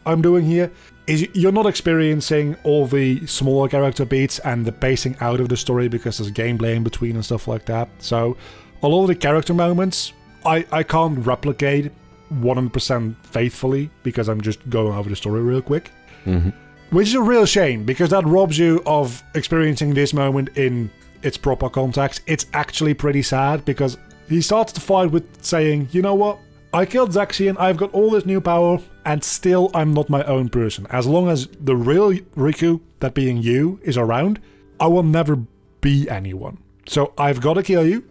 I'm doing here is you're not experiencing all the smaller character beats and the pacing out of the story because there's gameplay in between and stuff like that. So a lot of the character moments I can't replicate 100% faithfully because I'm just going over the story real quick.
Mm-hmm.
Which is a real shame because that robs you of experiencing this moment in its proper context. It's actually pretty sad because he starts the fight with saying, you know what? I killed Zaxian, I've got all this new power, and still I'm not my own person. As long as the real Riku, that being you, is around, I will never be anyone. So I've got to kill you.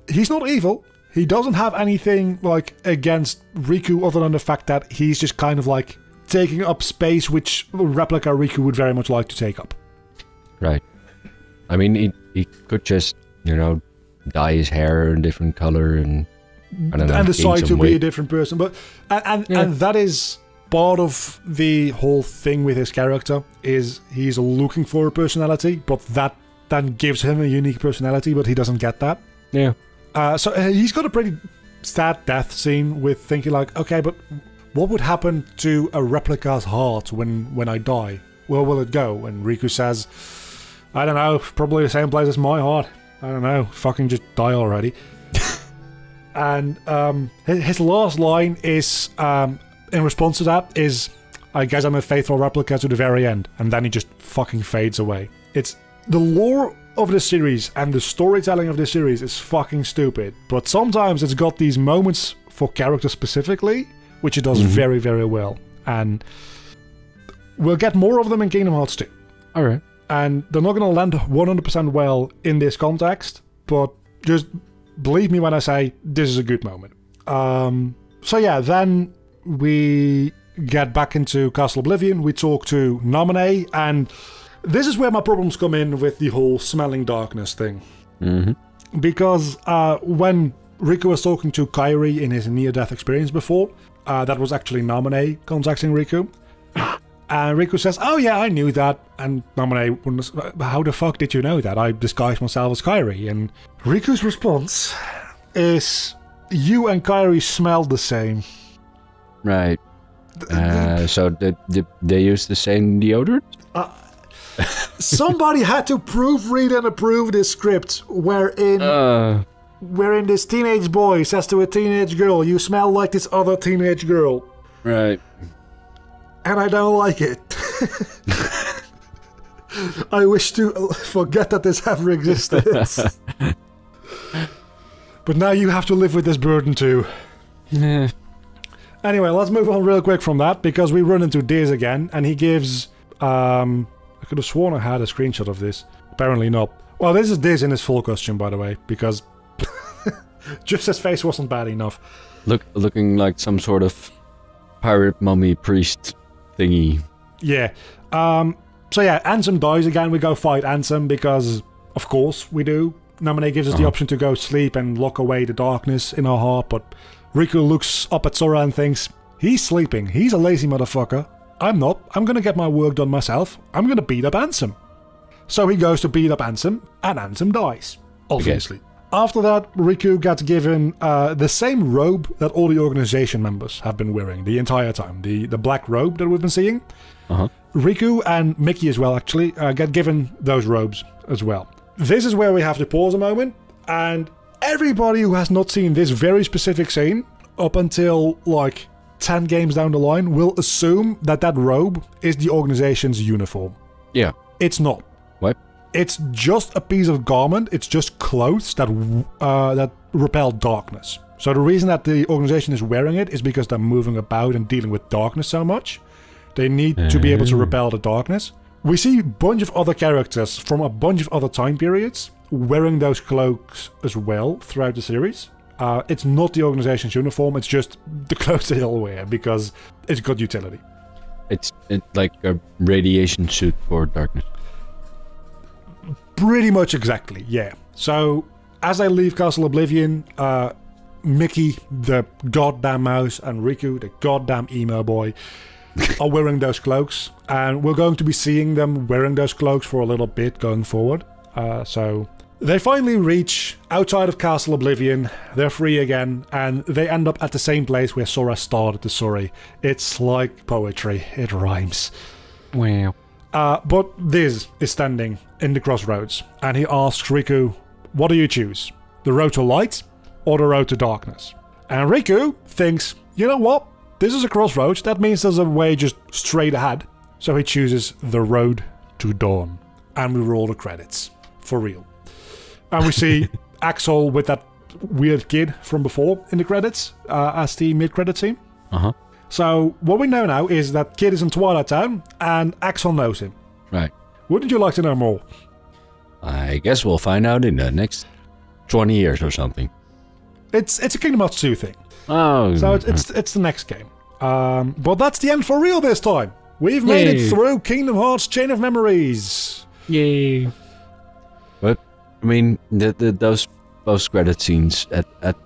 He's not evil. He doesn't have anything, like, against Riku other than the fact that he's just kind of, like, taking up space which Replica Riku would very much like to take up.
Right. I mean, he could just, you know, dye his hair a different color and... I don't know,
and decide to
weight.
be a different person. But and that is part of the whole thing with his character, is he's looking for a personality, but that then gives him a unique personality, but he doesn't get that.
Yeah.
So he's got a pretty sad death scene with thinking like, okay, but what would happen to a replica's heart when I die? Where will it go? And Riku says, I don't know, probably the same place as my heart. I don't know, fucking just die already. And his last line is, in response to that, is, I guess I'm a faithful replica to the very end. And then he just fucking fades away. It's the lore of the series and the storytelling of this series is fucking stupid, but sometimes it's got these moments for characters specifically, which it does very, very well. And we'll get more of them in Kingdom Hearts 2.
Alright.
And they're not going to land 100% well in this context, but just believe me when I say this is a good moment. So yeah, then we get back into Castle Oblivion. We talk to Naminé, and this is where my problems come in with the whole smelling darkness thing. Because when Riku was talking to Kairi in his near-death experience before, that was actually Naminé contacting Riku. And Riku says, oh yeah, I knew that. And Naminé wonders, how the fuck did you know that? I disguised myself as Kairi. And Riku's response is, you and Kairi smell the same.
Right. So they use the same deodorant?
Somebody had to proofread and approve this script wherein this teenage boy says to a teenage girl, you smell like this other teenage girl.
Right.
And I don't like it. I wish to forget that this ever existed. But now you have to live with this burden too.
Yeah.
Anyway, let's move on real quick from that, because we run into Diz again, and he gives... I could have sworn I had a screenshot of this. Apparently not. Well, this is Diz in his full costume, by the way, because just his face wasn't bad enough.
Looking like some sort of pirate mummy priest thingy.
Yeah. So yeah, Ansem dies again. We go fight Ansem because, of course, we do. Naminé gives us the option to go sleep and lock away the darkness in our heart, but Riku looks up at Sora and thinks, he's sleeping. He's a lazy motherfucker. I'm not. I'm gonna get my work done myself. I'm gonna beat up Ansem. So he goes to beat up Ansem, and Ansem dies. Obviously. Okay. After that, Riku gets given the same robe that all the organization members have been wearing the entire time. The black robe that we've been seeing. Riku and Mickey as well, actually, get given those robes as well. This is where we have to pause a moment, and everybody who has not seen this very specific scene up until, like, 10 games down the line will assume that that robe is the organization's uniform.
Yeah.
It's not.
What?
It's just a piece of garment. It's just clothes that repel darkness. So the reason that the organization is wearing it is because they're moving about and dealing with darkness so much. They need to be able to repel the darkness. We see a bunch of other characters from a bunch of other time periods wearing those cloaks as well throughout the series. It's not the organization's uniform, it's just the clothes they all wear because it's got utility.
It's like a radiation suit for darkness.
Pretty much exactly, yeah. So, as I leave Castle Oblivion, Mickey, the goddamn mouse, and Riku, the goddamn emo boy, are wearing those cloaks. And we're going to be seeing them wearing those cloaks for a little bit going forward. So, they finally reach outside of Castle Oblivion, they're free again, and they end up at the same place where Sora started the story. It's like poetry, it rhymes.
Wow.
But Diz is standing in the crossroads, and he asks Riku, what do you choose? The road to light, or the road to darkness? And Riku thinks, you know what? This is a crossroads, that means there's a way just straight ahead. So he chooses the road to dawn. And we roll the credits. For real. And we see Axel with that weird kid from before in the credits, as the mid-credit scene. So what we know now is that kid is in Twilight Town, and Axel knows him.
Right.
Wouldn't you like to know more?
I guess we'll find out in the next 20 years or something.
It's a Kingdom Hearts 2 thing.
Oh.
So it's the next game. But that's the end for real this time. We've made it through Kingdom Hearts Chain of Memories.
Yay. But, I mean, those post-credit scenes, at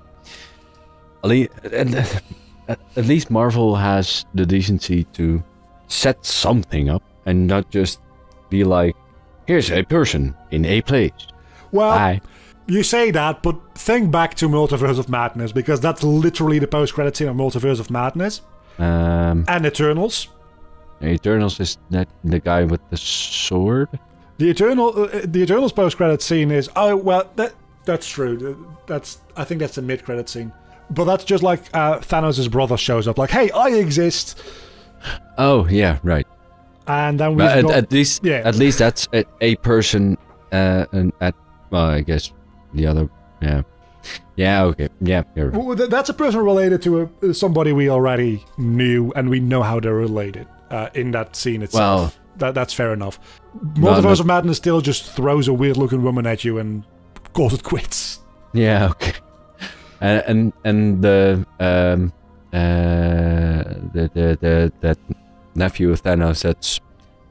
least Marvel has the decency to set something up and not just be like, here's a person in a place.
Well,
bye.
You say that, but think back to Multiverse of Madness, because that's literally the post-credit scene of Multiverse of Madness. And Eternals.
Eternals is that the guy with the sword?
The Eternals post-credit scene is, oh, well, that's true. I think that's the mid-credit scene. But that's just like Thanos' brother shows up, like, hey, I exist.
Oh, yeah, right.
And then
at least that's a person and at well, I guess the other, yeah, okay, yeah.
Well, that's a person related to somebody we already knew, and we know how they're related in that scene itself. Well, that's fair enough. Multiverse of Madness still just throws a weird-looking woman at you and calls it quits.
Yeah, okay. And the that nephew of Thanos. That's,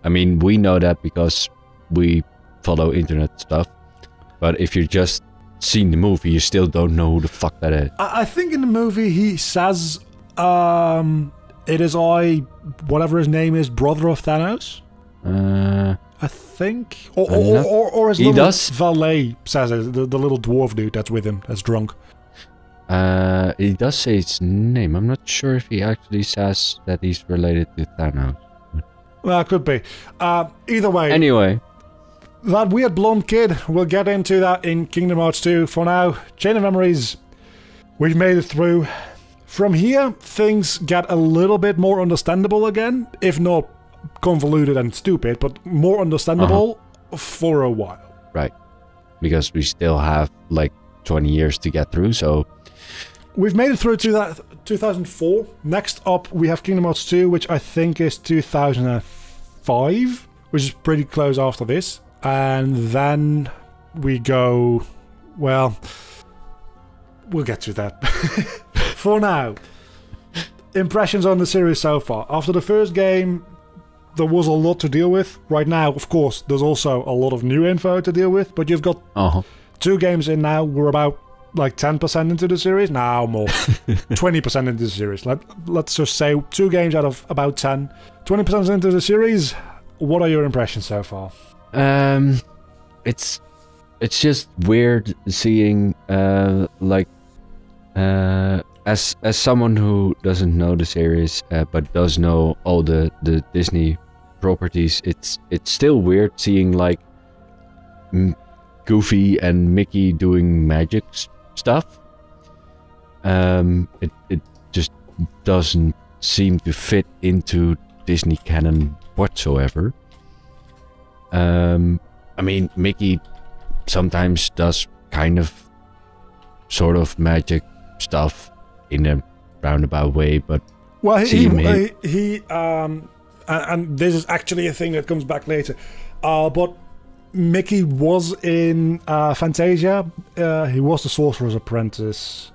I mean, we know that because we follow internet stuff. But if you just seen the movie, you still don't know who the fuck that is.
I think in the movie he says, "It is I, whatever his name is, brother of Thanos." I think, or his little valet says it. The little dwarf dude that's with him, that's drunk.
He does say his name. I'm not sure if he actually says that he's related to Thanos.
Well, it could be. Either way.
Anyway.
That weird blonde kid, we'll get into that in Kingdom Hearts 2. For now, Chain of Memories, we've made it through. From here, things get a little bit more understandable again, if not convoluted and stupid, but more understandable for a while.
Right. Because we still have, like, 20 years to get through, so...
We've made it through to that 2004. Next up, we have Kingdom Hearts 2, which I think is 2005, which is pretty close after this. And then we go... Well, we'll get to that. For now, impressions on the series so far. After the first game, there was a lot to deal with. Right now, of course, there's also a lot of new info to deal with, but you've got 2 games in now. We're about like 10% into the series. Now more. 20% into the series. Let's just say 2 games out of about 10. 20% into the series. What are your impressions so far?
It's just weird seeing as someone who doesn't know the series but does know all the Disney properties, it's still weird seeing like Goofy and Mickey doing magic stuff. It just doesn't seem to fit into Disney canon whatsoever. I mean, Mickey sometimes does kind of sort of magic stuff in a roundabout way, but
well, he and this is actually a thing that comes back later, but Mickey was in Fantasia. He was the Sorcerer's Apprentice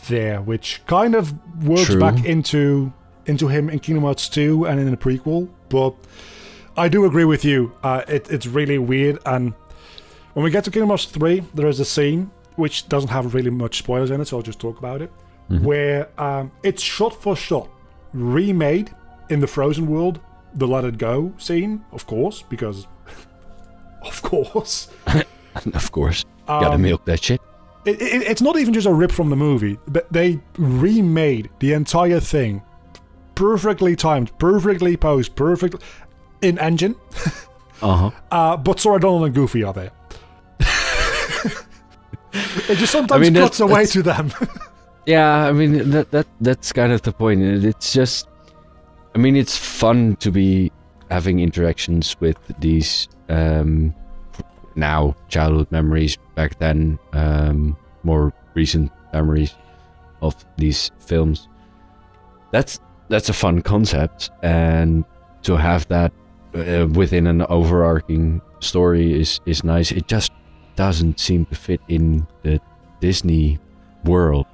there, which kind of works back into him in Kingdom Hearts 2 and in the prequel. But I do agree with you. It's really weird. And when we get to Kingdom Hearts 3, there is a scene which doesn't have really much spoilers in it, so I'll just talk about it, where it's shot for shot remade in the Frozen world, the Let It Go scene, of course, because of course.
Of course. Gotta milk that shit.
It's not even just a rip from the movie, but they remade the entire thing. Perfectly timed, perfectly posed, perfectly in engine. But Sora, Donald and Goofy are there. It just sometimes cuts away to them.
Yeah, I mean that's kind of the point. It's just, I mean, it's fun to be having interactions with these now childhood memories, back then more recent memories of these films. That's a fun concept, and to have that within an overarching story is nice. It just doesn't seem to fit in the Disney world.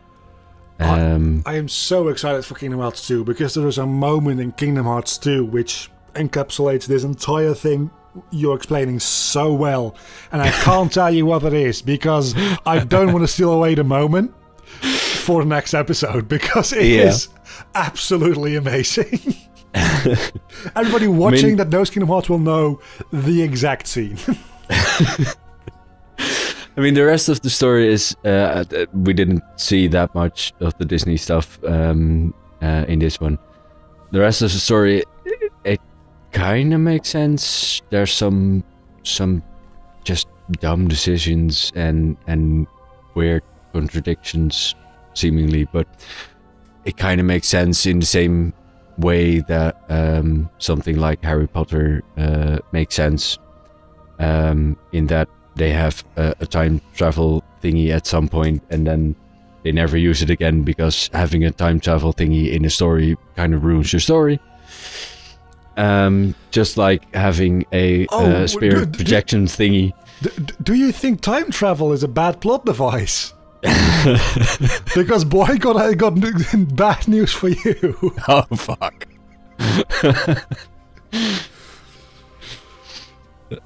I am so excited for Kingdom Hearts 2 because there is a moment in Kingdom Hearts 2 which encapsulates this entire thing you're explaining so well, and I can't tell you what it is because I don't want to steal away the moment for the next episode because it is absolutely amazing. Everybody watching that knows Kingdom Hearts will know the exact scene.
I mean, the rest of the story is we didn't see that much of the Disney stuff in this one. The rest of the story, it kind of makes sense. There's some just dumb decisions and weird contradictions, seemingly, but it kind of makes sense in the same way that something like Harry Potter makes sense. in that they have a time travel thingy at some point, and then they never use it again because having a time travel thingy in a story kind of ruins your story. Just like having a spirit projection thingy.
Do you think time travel is a bad plot device? Because boy, I got bad news for you.
Oh fuck.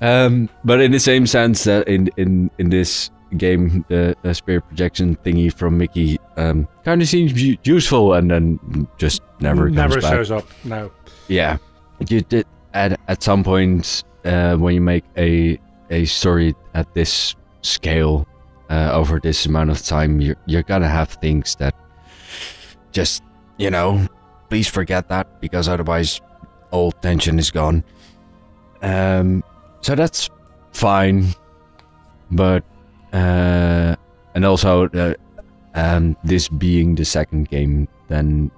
But in the same sense that in this game, the spirit projection thingy from Mickey kind of seems useful, and then just never
shows up. No.
Yeah, you did at some point when you make a story at this scale over this amount of time, you're gonna have things that just, you know, please forget that, because otherwise all tension is gone. So that's fine, but and also this being the second game, then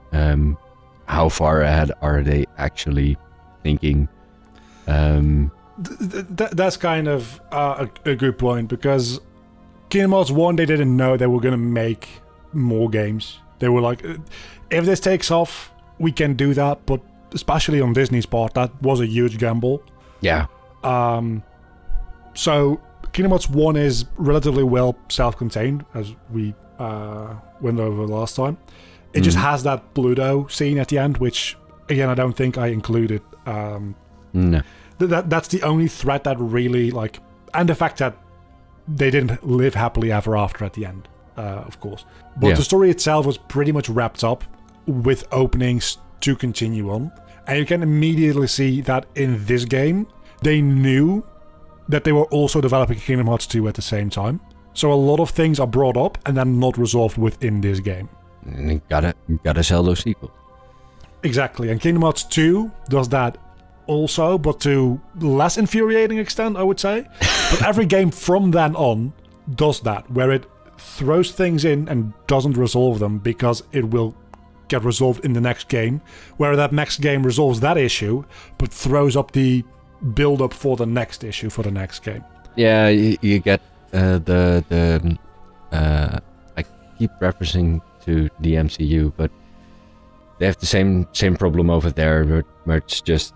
how far ahead are they actually thinking?
That's kind of a good point, because Kingdom Hearts 1, they didn't know they were going to make more games. They were like, if this takes off, we can do that, but especially on Disney's part, that was a huge gamble.
Yeah.
So Kingdom Hearts 1 is relatively well self-contained, as we went over last time. It just has that Pluto scene at the end, which, again, I don't think I included.
No.
That's the only thread that really, like... And the fact that they didn't live happily ever after at the end, of course. But the story itself was pretty much wrapped up with openings to continue on. And you can immediately see that in this game, they knew that they were also developing Kingdom Hearts 2 at the same time. So a lot of things are brought up and then not resolved within this game.
And you gotta sell those sequels.
Exactly, and Kingdom Hearts 2 does that also, but to less infuriating extent, I would say. But every game from then on does that, where it throws things in and doesn't resolve them because it will get resolved in the next game, where that next game resolves that issue, but throws up the build-up for the next issue for the next game.
Yeah, you get I keep referencing to the MCU, but they have the same problem over there, where it's just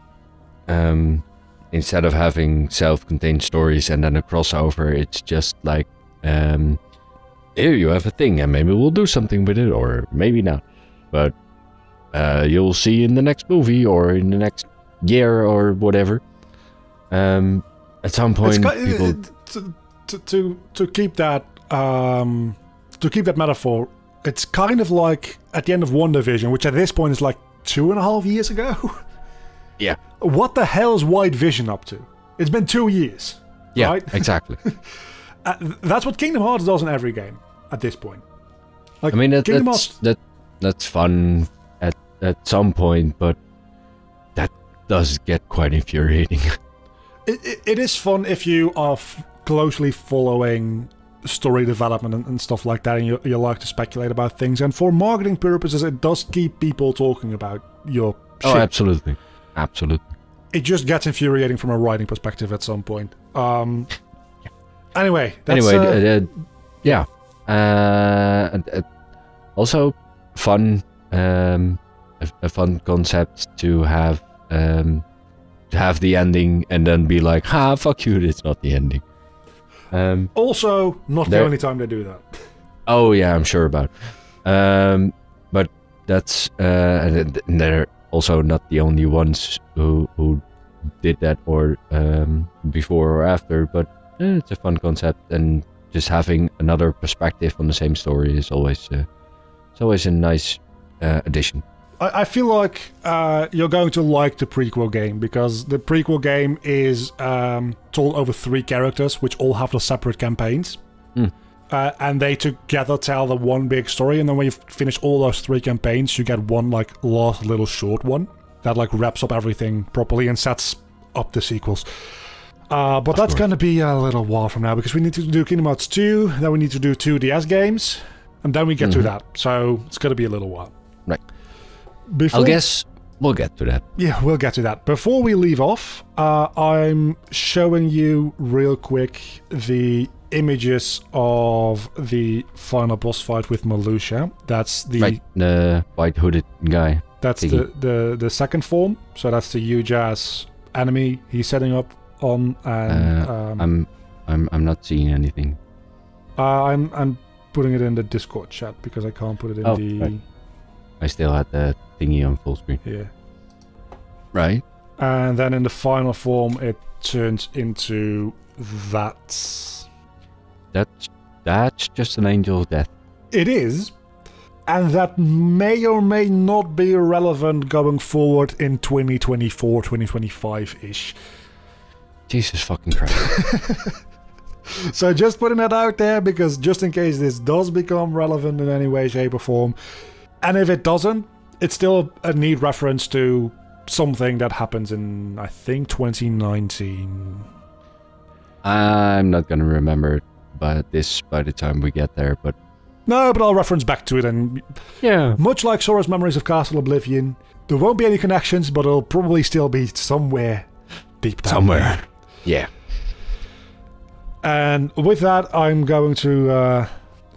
instead of having self-contained stories and then a crossover, it's just like here you have a thing and maybe we'll do something with it, or maybe not, but you'll see in the next movie or in the next year or whatever. At some point, people
to keep that metaphor, it's kind of like at the end of WandaVision, which at this point is like 2.5 years ago.
Yeah.
What the hell is White Vision up to? It's been 2 years.
Yeah,
right?
Exactly.
That's what Kingdom Hearts does in every game at this point. Like,
I mean, that's fun at some point, but that does get quite infuriating.
It is fun if you are closely following story development and stuff like that, and you like to speculate about things. And for marketing purposes, it does keep people talking about your shit.
Oh, absolutely. Absolutely.
It just gets infuriating from a writing perspective at some point. Anyway, that's...
yeah. Also, fun. A fun concept to have the ending and then be like, "Ha, fuck you! It's not the ending."
Also, not the only time they do that.
Oh yeah, I'm sure about it. But that's and they're also not the only ones who did that, or before or after. But it's a fun concept, and just having another perspective on the same story is always a nice addition.
I feel like you're going to like the prequel game, because the prequel game is told over 3 characters, which all have their separate campaigns. And they together tell the one big story, and then when you finish all those 3 campaigns, you get one like last little short one that like wraps up everything properly and sets up the sequels. But that's going to be a little while from now, because we need to do Kingdom Hearts 2, then we need to do 2 DS games, and then we get to that. So it's going to be a little while.
Right.
Before...
I'll guess We'll get to that.
Yeah, we'll get to that. Before we leave off, I'm showing you real quick the images of the final boss fight with Malusha. That's
the white hooded guy.
That's the second form. So that's the huge ass enemy he's setting up on. And
I'm not seeing anything.
I'm putting it in the Discord chat because I can't put it in the.
Right. I still had the thingy on full screen.
Yeah.
Right.
And then in the final form, it turns into that.
That's just an angel of death.
It is. And that may or may not be relevant going forward in 2024, 2025-ish.
Jesus fucking Christ.
So just putting that out there, because just in case this does become relevant in any way, shape or form. And if it doesn't, it's still a neat reference to something that happens in, I think, 2019.
I'm not going to remember by the time we get there, but...
No, but I'll reference back to it, and...
Yeah.
Much like Sora's Memories of Castle Oblivion, there won't be any connections, but it'll probably still be somewhere deep down there.
Yeah.
And with that, I'm going to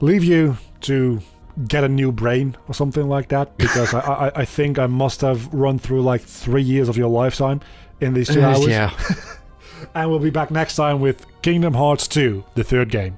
leave you to get a new brain or something like that, because I think I must have run through like 3 years of your lifetime in these 2 hours.
Yeah.
And we'll be back next time with Kingdom Hearts 2, the third game.